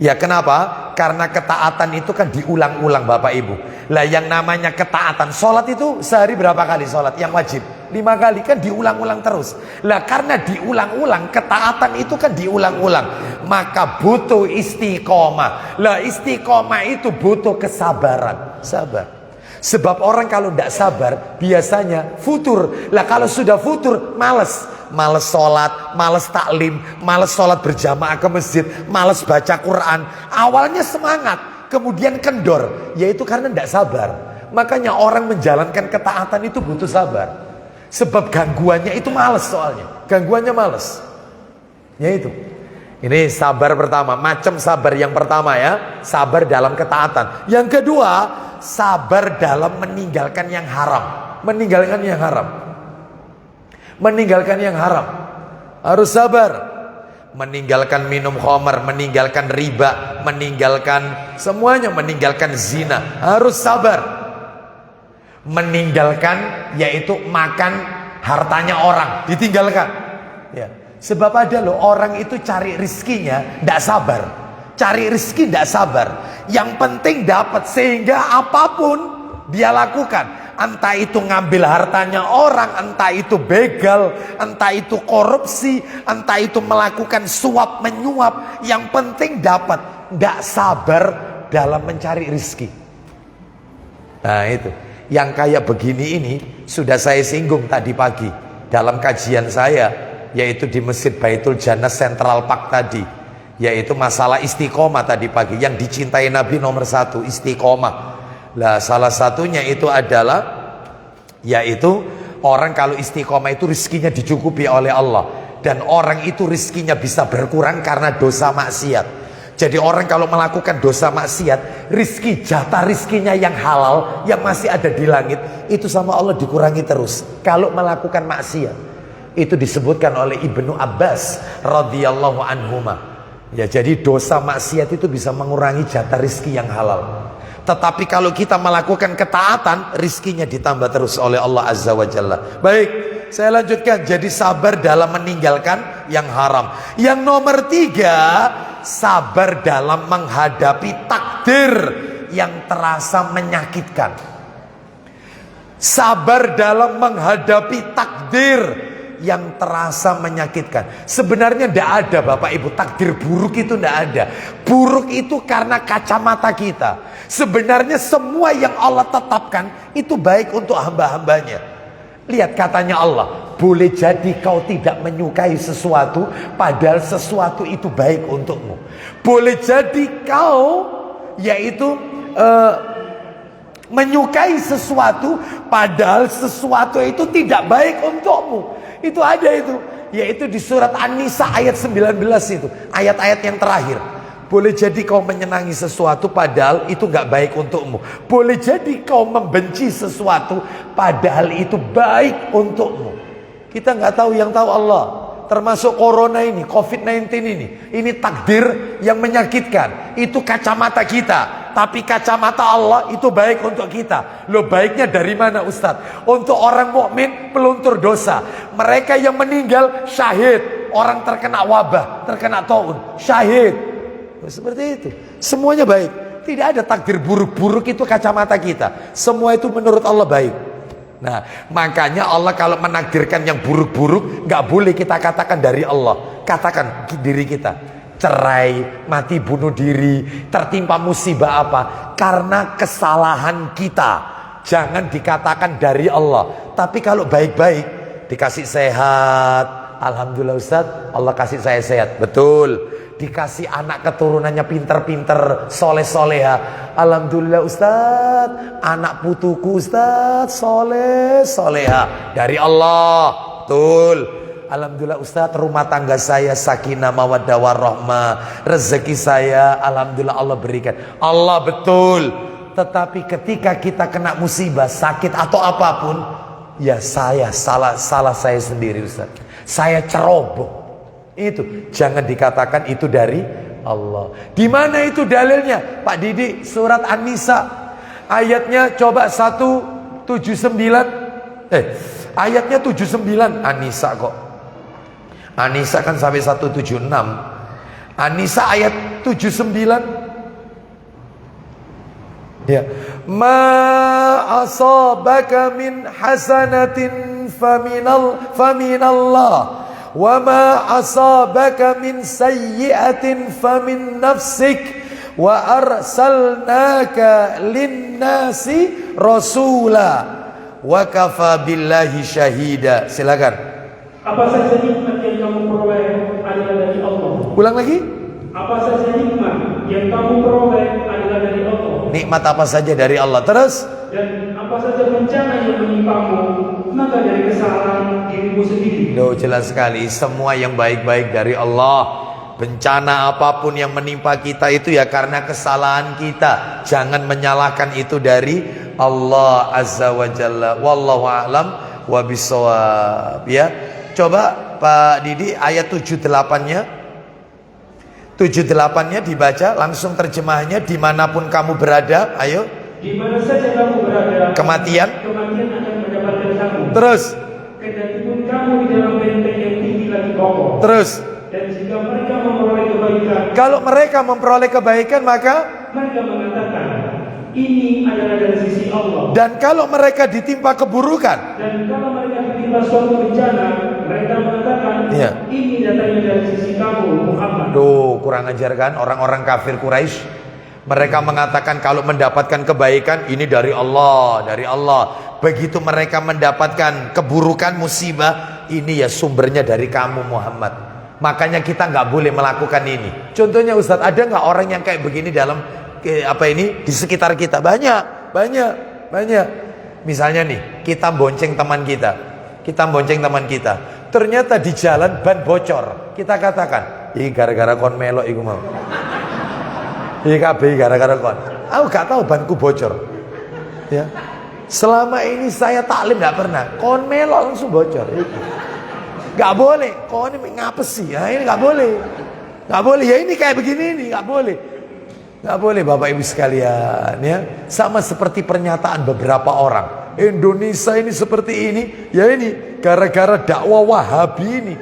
Ya kenapa? Karena ketaatan itu kan diulang-ulang Bapak Ibu. Lah yang namanya ketaatan, sholat itu sehari berapa kali sholat yang wajib? 5 kali, kan diulang-ulang terus. Lah karena diulang-ulang, ketaatan itu kan diulang-ulang, maka butuh istiqomah. Lah istiqomah itu butuh kesabaran. Sabar. Sebab orang kalau tidak sabar biasanya futur. Lah kalau sudah futur males. Males sholat, males taklim, males sholat berjamaah ke masjid, males baca Quran. Awalnya semangat, kemudian kendor. Yaitu karena tidak sabar. Makanya orang menjalankan ketaatan itu butuh sabar. Sebab gangguannya itu males soalnya. Gangguannya males. Yaitu. Ini sabar pertama. Macam sabar yang pertama ya. Sabar dalam ketaatan. Yang kedua, sabar dalam meninggalkan yang haram. Meninggalkan yang haram. Meninggalkan yang haram. Harus sabar. Meninggalkan minum khamar, meninggalkan riba, meninggalkan semuanya, meninggalkan zina. Harus sabar. Meninggalkan yaitu makan hartanya orang, ditinggalkan. Ya. Sebab ada loh orang itu cari rizkinya tidak sabar. Cari rizki tidak sabar. Yang penting dapat, sehingga apapun dia lakukan. Entah itu ngambil hartanya orang, entah itu begal, entah itu korupsi, entah itu melakukan suap menyuap. Yang penting dapat. Tidak sabar dalam mencari rizki. Nah itu. Yang kayak begini ini sudah saya singgung tadi pagi dalam kajian saya, yaitu di Masjid Baitul Jannah Central Park tadi. Yaitu masalah istiqomah tadi pagi. Yang dicintai Nabi nomor 1, istiqomah. Lah salah satunya itu adalah yaitu Orang kalau istiqomah itu rizkinya dicukupi oleh Allah. Dan orang itu rizkinya bisa berkurang karena dosa maksiat. Jadi orang kalau melakukan dosa maksiat, jatah rizkinya yang halal, yang masih ada di langit, itu sama Allah dikurangi terus. Kalau melakukan maksiat, itu disebutkan oleh Ibnu Abbas radhiyallahu anhuma. Ya, jadi dosa maksiat itu bisa mengurangi jatah rizki yang halal. Tetapi kalau kita melakukan ketaatan, rizkinya ditambah terus oleh Allah Azza wa Jalla. Baik, saya lanjutkan. Jadi sabar dalam meninggalkan yang haram. Yang nomor 3, sabar dalam menghadapi takdir yang terasa menyakitkan. Sabar dalam menghadapi takdir yang terasa menyakitkan. Sebenarnya tidak ada Bapak Ibu takdir buruk, itu tidak ada. Buruk itu karena kacamata kita. Sebenarnya semua yang Allah tetapkan itu baik untuk hamba-hambanya. Lihat katanya Allah, boleh jadi kau tidak menyukai sesuatu, padahal sesuatu itu baik untukmu. Boleh jadi kau yaitu menyukai sesuatu, padahal sesuatu itu tidak baik untukmu. Itu ada itu, yaitu di surat An-Nisa ayat 19 itu, ayat-ayat yang terakhir. Boleh jadi kau menyenangi sesuatu padahal itu gak baik untukmu. Boleh jadi kau membenci sesuatu padahal itu baik untukmu. Kita gak tahu, yang tahu Allah. Termasuk corona ini, COVID-19 ini. Ini takdir yang menyakitkan. Itu kacamata kita. Tapi kacamata Allah itu baik untuk kita. Loh, baiknya dari mana Ustadz? Untuk orang mukmin peluntur dosa. Mereka yang meninggal syahid. Orang terkena wabah, terkena taun, syahid. Seperti itu. Semuanya baik. Tidak ada takdir buruk-buruk, itu kacamata kita. Semua itu menurut Allah baik. Nah, makanya Allah kalau menakdirkan yang buruk-buruk, gak boleh kita katakan dari Allah. Katakan diri kita. Cerai, mati bunuh diri, tertimpa musibah apa? Karena kesalahan kita. Jangan dikatakan dari Allah. Tapi kalau baik-baik, dikasih sehat, alhamdulillah Ustaz, Allah kasih saya sehat. Betul. Dikasih anak keturunannya pinter-pinter, soleh-soleha, alhamdulillah Ustaz, anak putuku Ustaz, soleh-soleha, dari Allah. Betul. Alhamdulillah Ustaz, rumah tangga saya sakinah mawaddah warahmah, rezeki saya alhamdulillah Allah berikan. Allah, betul. Tetapi ketika kita kena musibah, sakit atau apapun, ya saya salah saya sendiri Ustaz. Saya ceroboh. Itu jangan dikatakan itu dari Allah. Di mana itu dalilnya? Pak Didi, surat An-Nisa ayatnya coba 179. Ayatnya 79 An-Nisa kok. An-Nisa kan sampai 176. An-Nisa ayat 79. Ya. Ma asabaka min hasanatin faminallah. Wa ma asabaka min sayyi'atin famin nafsik wa arsalnaka linnasi rasula wa kafa billahi syahida. Silakan. Apa saja nikmat yang kamu peroleh adalah dari Allah. Ulang lagi. Apa saja nikmat yang kamu peroleh adalah dari Allah. Nikmat apa saja dari Allah. Terus, dan apa saja bencana yang menimpamu, maka dari kesalahan dirimu sendiri. Loh, jelas sekali, semua yang baik-baik dari Allah. Bencana apapun yang menimpa kita itu ya karena kesalahan kita. Jangan menyalahkan itu dari Allah Azza wa Jalla. Wallahu a'lam wa bissawab. Ya, coba Pak Didi ayat 78-nya. 78-nya dibaca, langsung terjemahnya, dimanapun kamu berada, ayo. Di mana saja kamu berada, kematian akan mendapatkan kamu. Terus, kedatipun kamu di dalam benteng yang tinggi lagi kokoh. Terus, dan jika mereka memperoleh kebaikan, kalau mereka memperoleh kebaikan, maka mereka mengatakan ini adalah dari sisi Allah. Dan kalau mereka ditimpa keburukan, dan kalau mereka ditimpa suatu bencana, mereka mengatakan ini datangnya dari sisi kamu Muhammad. Duh, kurang ajar kan orang-orang kafir Quraisy. Mereka mengatakan kalau mendapatkan kebaikan ini dari Allah, dari Allah. Begitu mereka mendapatkan keburukan, musibah, ini ya sumbernya dari kamu Muhammad. Makanya kita nggak boleh melakukan ini. Contohnya Ustadz, ada nggak orang yang kayak begini dalam di sekitar kita? Banyak. Misalnya nih, kita bonceng teman kita. Kita bonceng teman kita. Ternyata di jalan ban bocor. Kita katakan, "Ih gara-gara kon melok iku mau." IKB gara-gara kon. Aku gak tahu banku bocor. Ya. Selama ini saya taklim gak pernah. Kon melok langsung bocor. Gak boleh. Kon ini ngapes sih. Ya, ini gak boleh. Gak boleh. Ya ini kayak begini nih. Gak boleh. Gak boleh Bapak Ibu sekalian. Ya. Sama seperti pernyataan beberapa orang. Indonesia ini seperti ini. Ya ini. Gara-gara dakwah Wahabi ini.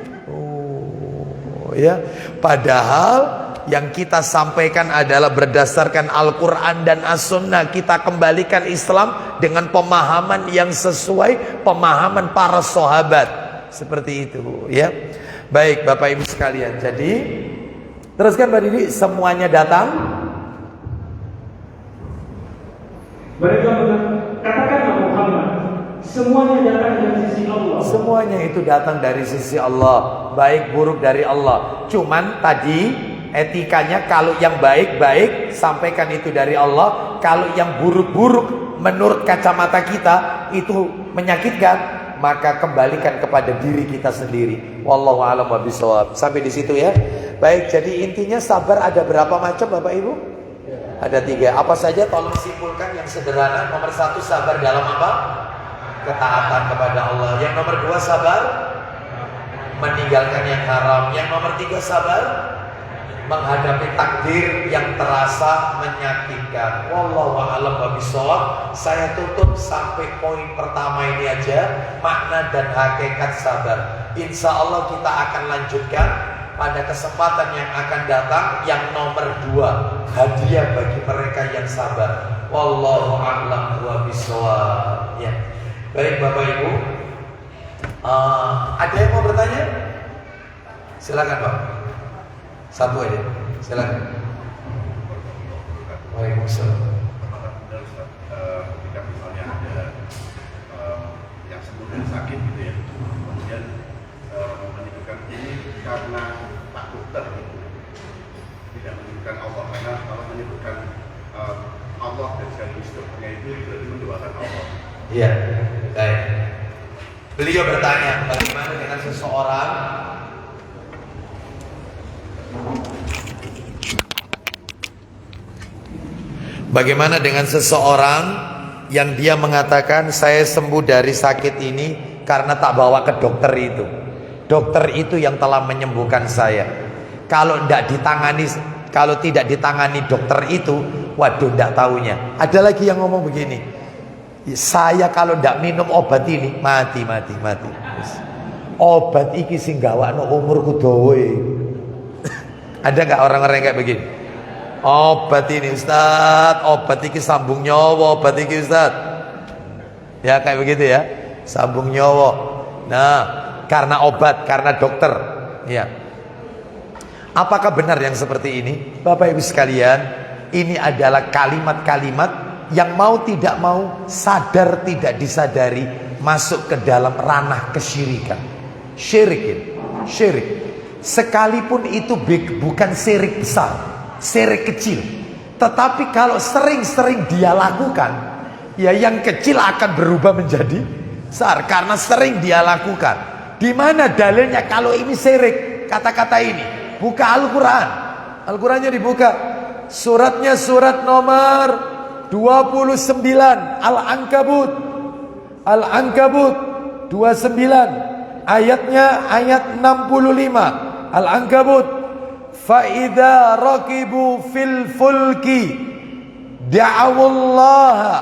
Oh ya. Padahal yang kita sampaikan adalah berdasarkan Al-Quran dan As-Sunnah. Kita kembalikan Islam dengan pemahaman yang sesuai pemahaman para sahabat. Seperti itu ya. Baik Bapak Ibu sekalian. Jadi teruskan Mbak Didi. Semuanya datang. Mereka katakanlah Muhammad, semuanya datang dari sisi Allah. Semuanya itu datang dari sisi Allah. Baik buruk dari Allah. Cuman tadi etikanya kalau yang baik-baik sampaikan itu dari Allah. Kalau yang buruk-buruk menurut kacamata kita itu menyakitkan, maka kembalikan kepada diri kita sendiri. Wallahu a'lam bishawab. Sampai di situ ya. Baik, jadi intinya sabar ada berapa macam Bapak Ibu? Ada 3. Apa saja? Tolong simpulkan yang sederhana. Nomor 1 sabar dalam apa? Ketaatan kepada Allah. Yang nomor 2 sabar meninggalkan yang haram. Yang nomor 3 sabar menghadapi takdir yang terasa menyakitkan. Wallahu a'lam bishawab. Saya tutup sampai poin pertama ini aja, makna dan hakikat sabar. Insya Allah kita akan lanjutkan pada kesempatan yang akan datang. Yang nomor 2, hadiah bagi mereka yang sabar. Wallahu a'lam bishawab. Ya. Baik Bapak Ibu, ada yang mau bertanya? Silakan Pak. Satu aja, silakan. Waalaikumsalam. Ketika misalnya ada yang sembuh dan sakit gitu ya, kemudian menyebutkan ini karena Pak Dokter gitu, tidak menyebutkan Allah, karena kalau menyebutkan Allah dan sekaligus dokternya itu berarti mendoakan Allah. Iya, baik. Beliau bertanya, bagaimana dengan seseorang yang dia mengatakan saya sembuh dari sakit ini karena tak bawa ke dokter itu. Dokter itu yang telah menyembuhkan saya. Kalau tidak ditangani dokter itu, waduh tidak taunya. Ada lagi yang ngomong begini, saya kalau tidak minum obat ini mati. Obat iki sing gawakno umurku dawa. Ada nggak orang-orang kayak begini? Obat ini Ustaz, obat iki sambung nyawa, obat iki Ustaz. Ya kayak begitu ya, sambung nyawa. Nah, karena obat, karena dokter. Ya. Apakah benar yang seperti ini? Bapak Ibu sekalian, ini adalah kalimat-kalimat yang mau tidak mau, sadar tidak disadari masuk ke dalam ranah kesyirikan. Syirik. Sekalipun itu bukan syirik besar, syirik kecil, tetapi kalau sering-sering dia lakukan, ya yang kecil akan berubah menjadi besar karena sering dia lakukan. Di mana dalilnya kalau ini syirik? Kata-kata ini buka Al-Quran. Al-Qurannya dibuka. Suratnya surat nomor 29 Al-Ankabut 29, ayatnya ayat 65. Al-Ankabut, fa idza raqibu fil fulki da'awullaha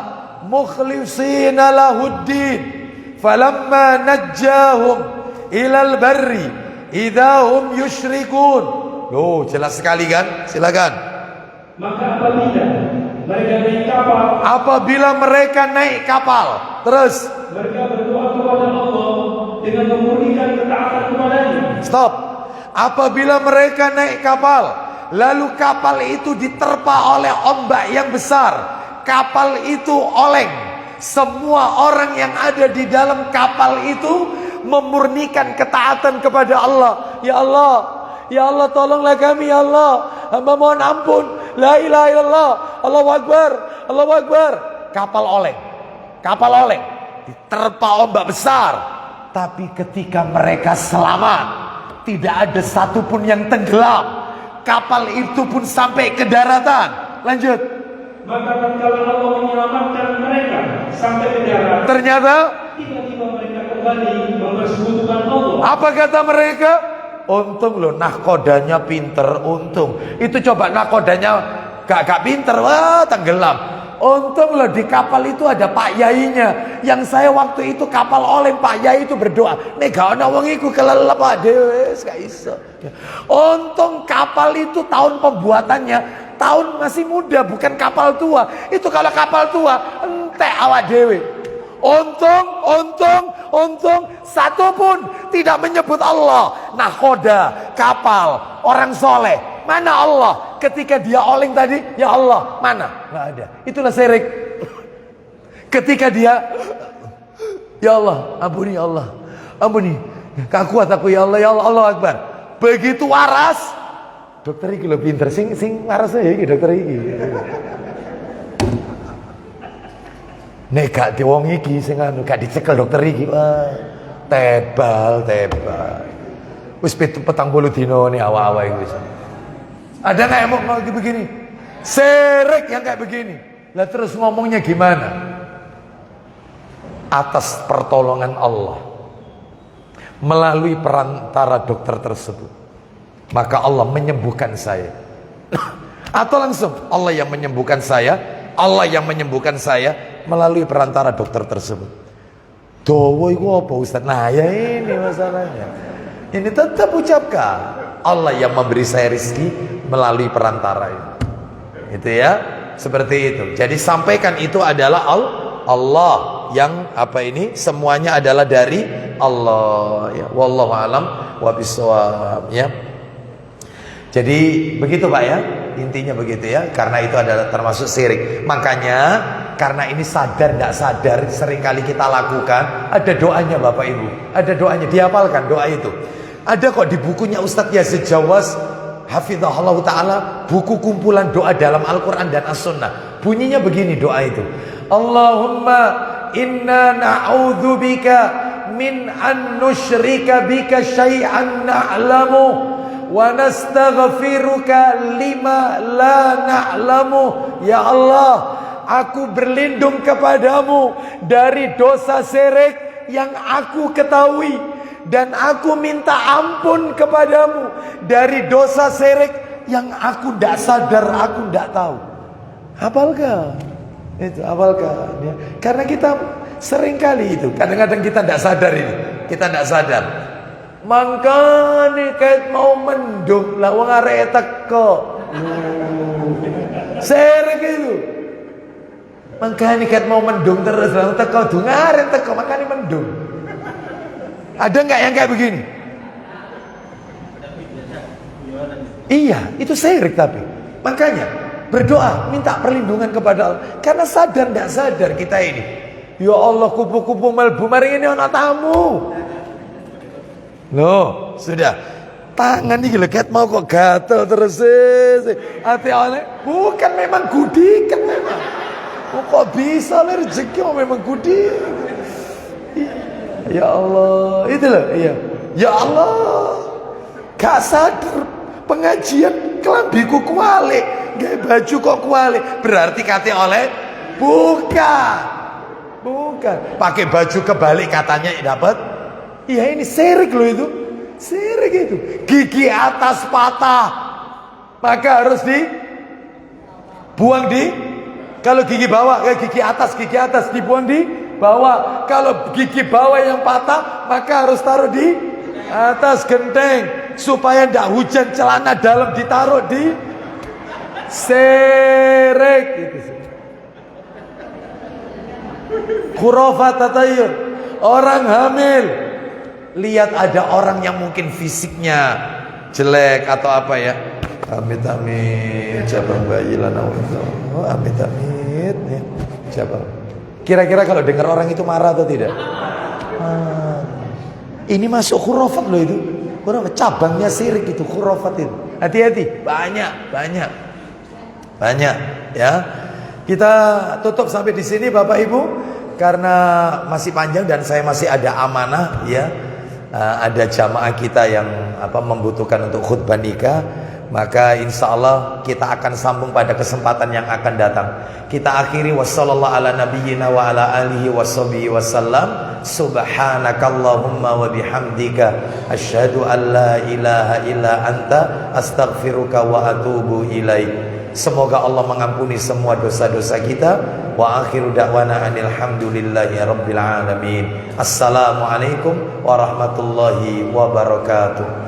mukhlishina lahuddin falamma najjahum ilal barri idza hum yusyrikun. Loh, jelas sekali kan? Silakan. Maka apabila mereka naik kapal, terus mereka berdoa kepada Allah dengan memurnikan ketaatan kepadanya. Stop. Apabila mereka naik kapal, lalu kapal itu diterpa oleh ombak yang besar, kapal itu oleng. Semua orang yang ada di dalam kapal itu memurnikan ketaatan kepada Allah. Ya Allah tolonglah kami ya Allah. Hamba mohon ampun. La ilaha illallah. Allahu Akbar. Kapal oleng. Diterpa ombak besar. Tapi ketika mereka selamat, tidak ada satupun yang tenggelam. Kapal itu pun sampai ke daratan. Lanjut. Maka tatkala Allah menyelamatkan mereka sampai ke darat, Ternyata tiba-tiba mereka kembali mempersekutukan Allah. apa kata mereka? Untung loh nahkodanya pinter, untung. Itu coba nahkodanya gak pinter, wah tenggelam. Untung loh di kapal itu ada Pak Yainya. Yang saya waktu itu kapal oleh Pak Yai itu berdoa, nek gak ana wong iku kelelep dhewe, gak iso. Untung kapal itu tahun pembuatannya tahun masih muda, bukan kapal tua. Itu kalau kapal tua entek awak dhewe. Untung satu pun tidak menyebut Allah. Nahkoda, kapal, orang soleh. Mana Allah? Ketika dia oleng tadi, ya Allah, mana? Nggak ada. Itulah syirik. Ketika dia, ya Allah, ampuni ya Allah, ampuni. Gak kuat aku ya Allah, Allah Akbar. Begitu waras, dokter iki lo pinter, sing waras ya iki dokter iki. Nek gak diwong iki sing anu gak dicekel dokter iki, wah, tebal. Wis 40 dino nih awal-awal iki wis. Ada nggak yang mau begini? Syirik yang kayak begini. Lah terus ngomongnya gimana? Atas pertolongan Allah melalui perantara dokter tersebut, maka Allah menyembuhkan saya. Atau langsung Allah yang menyembuhkan saya, melalui perantara dokter tersebut. Dawa iku apa Ustaz? Nah ya ini masalahnya. Ini tetap ucapkan Allah yang memberi saya rezeki melalui perantara itu. Itu ya, seperti itu. Jadi sampaikan itu adalah Allah yang apa ini? Semuanya adalah dari Allah ya. Wallahu alam wa bisawab ya. Jadi begitu Pak ya. Intinya begitu ya. Karena itu adalah termasuk syirik. Makanya karena ini sadar tidak sadar seringkali kita lakukan. Ada doanya Bapak Ibu. Ada doanya, dihafalkan doa itu. Ada kok di bukunya Ustadz Yazid Jawas hafizahullah ta'ala, buku kumpulan doa dalam Al-Quran dan As-Sunnah. Bunyinya begini doa itu, Allahumma inna na'udzubika min an nusyrika bika syai'an na'lamu wa nastaghfiruka lima la na'lamu. Ya Allah, aku berlindung kepadamu dari dosa syirik yang aku ketahui, dan aku minta ampun kepadamu dari dosa syirik yang aku tidak sadar, aku tidak tahu. Hafalkan itu, hafalkan ya. Karena kita sering kali itu, kadang-kadang kita tidak sadar ini, kita tidak sadar. Mangkane kait mau mendung lah wong arek teko. Syirik itu. Mangkane kait mau mendung terus lah teko dungare teko makane mendung. Ada nggak yang kayak begini? Iya, itu syirik tapi. Makanya berdoa, minta perlindungan kepada Allah. Karena sadar tidak sadar kita ini. Ya Allah, kupu-kupu melbu mari ini ana tamu. Loh, sudah. Tangan ini legat mau kok gatel terus. Hati oleh, bukan memang gudikan memang. Kok bisa lah rezeki memang gudikan. Ya Allah, itu loh, iya. Ya Allah, gak sadar pengajian kelambiku kuali, gak baju kok kuali. Berarti kata oleh bukan, pakai baju kebalik katanya dapat. Iya ini syirik loh itu, syirik itu. Gigi atas patah, maka harus dibuang di. Kalau gigi bawah, gigi atas dibuang di bawah. Kalau gigi bawah yang patah, maka harus taruh di atas genteng supaya tidak hujan. Celana dalam ditaruh di syirik itu. Khurafat tatayur. Orang hamil, lihat ada orang yang mungkin fisiknya jelek atau apa ya, amit cabang bayi lana amit ya. Cabang. Kira-kira kalau dengar orang itu marah atau tidak? Ini masuk khurafat loh itu. Khurafat, cabangnya syirik itu, khurafat itu. Hati-hati, banyak ya. Kita tutup sampai di sini Bapak Ibu. karena masih panjang dan saya masih ada amanah ya. Ada jamaah kita yang membutuhkan untuk khutbah nikah, maka insya Allah kita akan sambung pada kesempatan yang akan datang. Kita akhiri wassallallahu ala nabiyyina wa ala alihi washabihi wasallam. Subhanakallahumma wa bihamdika asyhadu an la ilaha illa anta astaghfiruka wa atubu ilaik. Semoga Allah mengampuni semua dosa-dosa kita. Wa akhiru da'wana alhamdulillahi rabbil alamin. Assalamualaikum warahmatullahi wabarakatuh.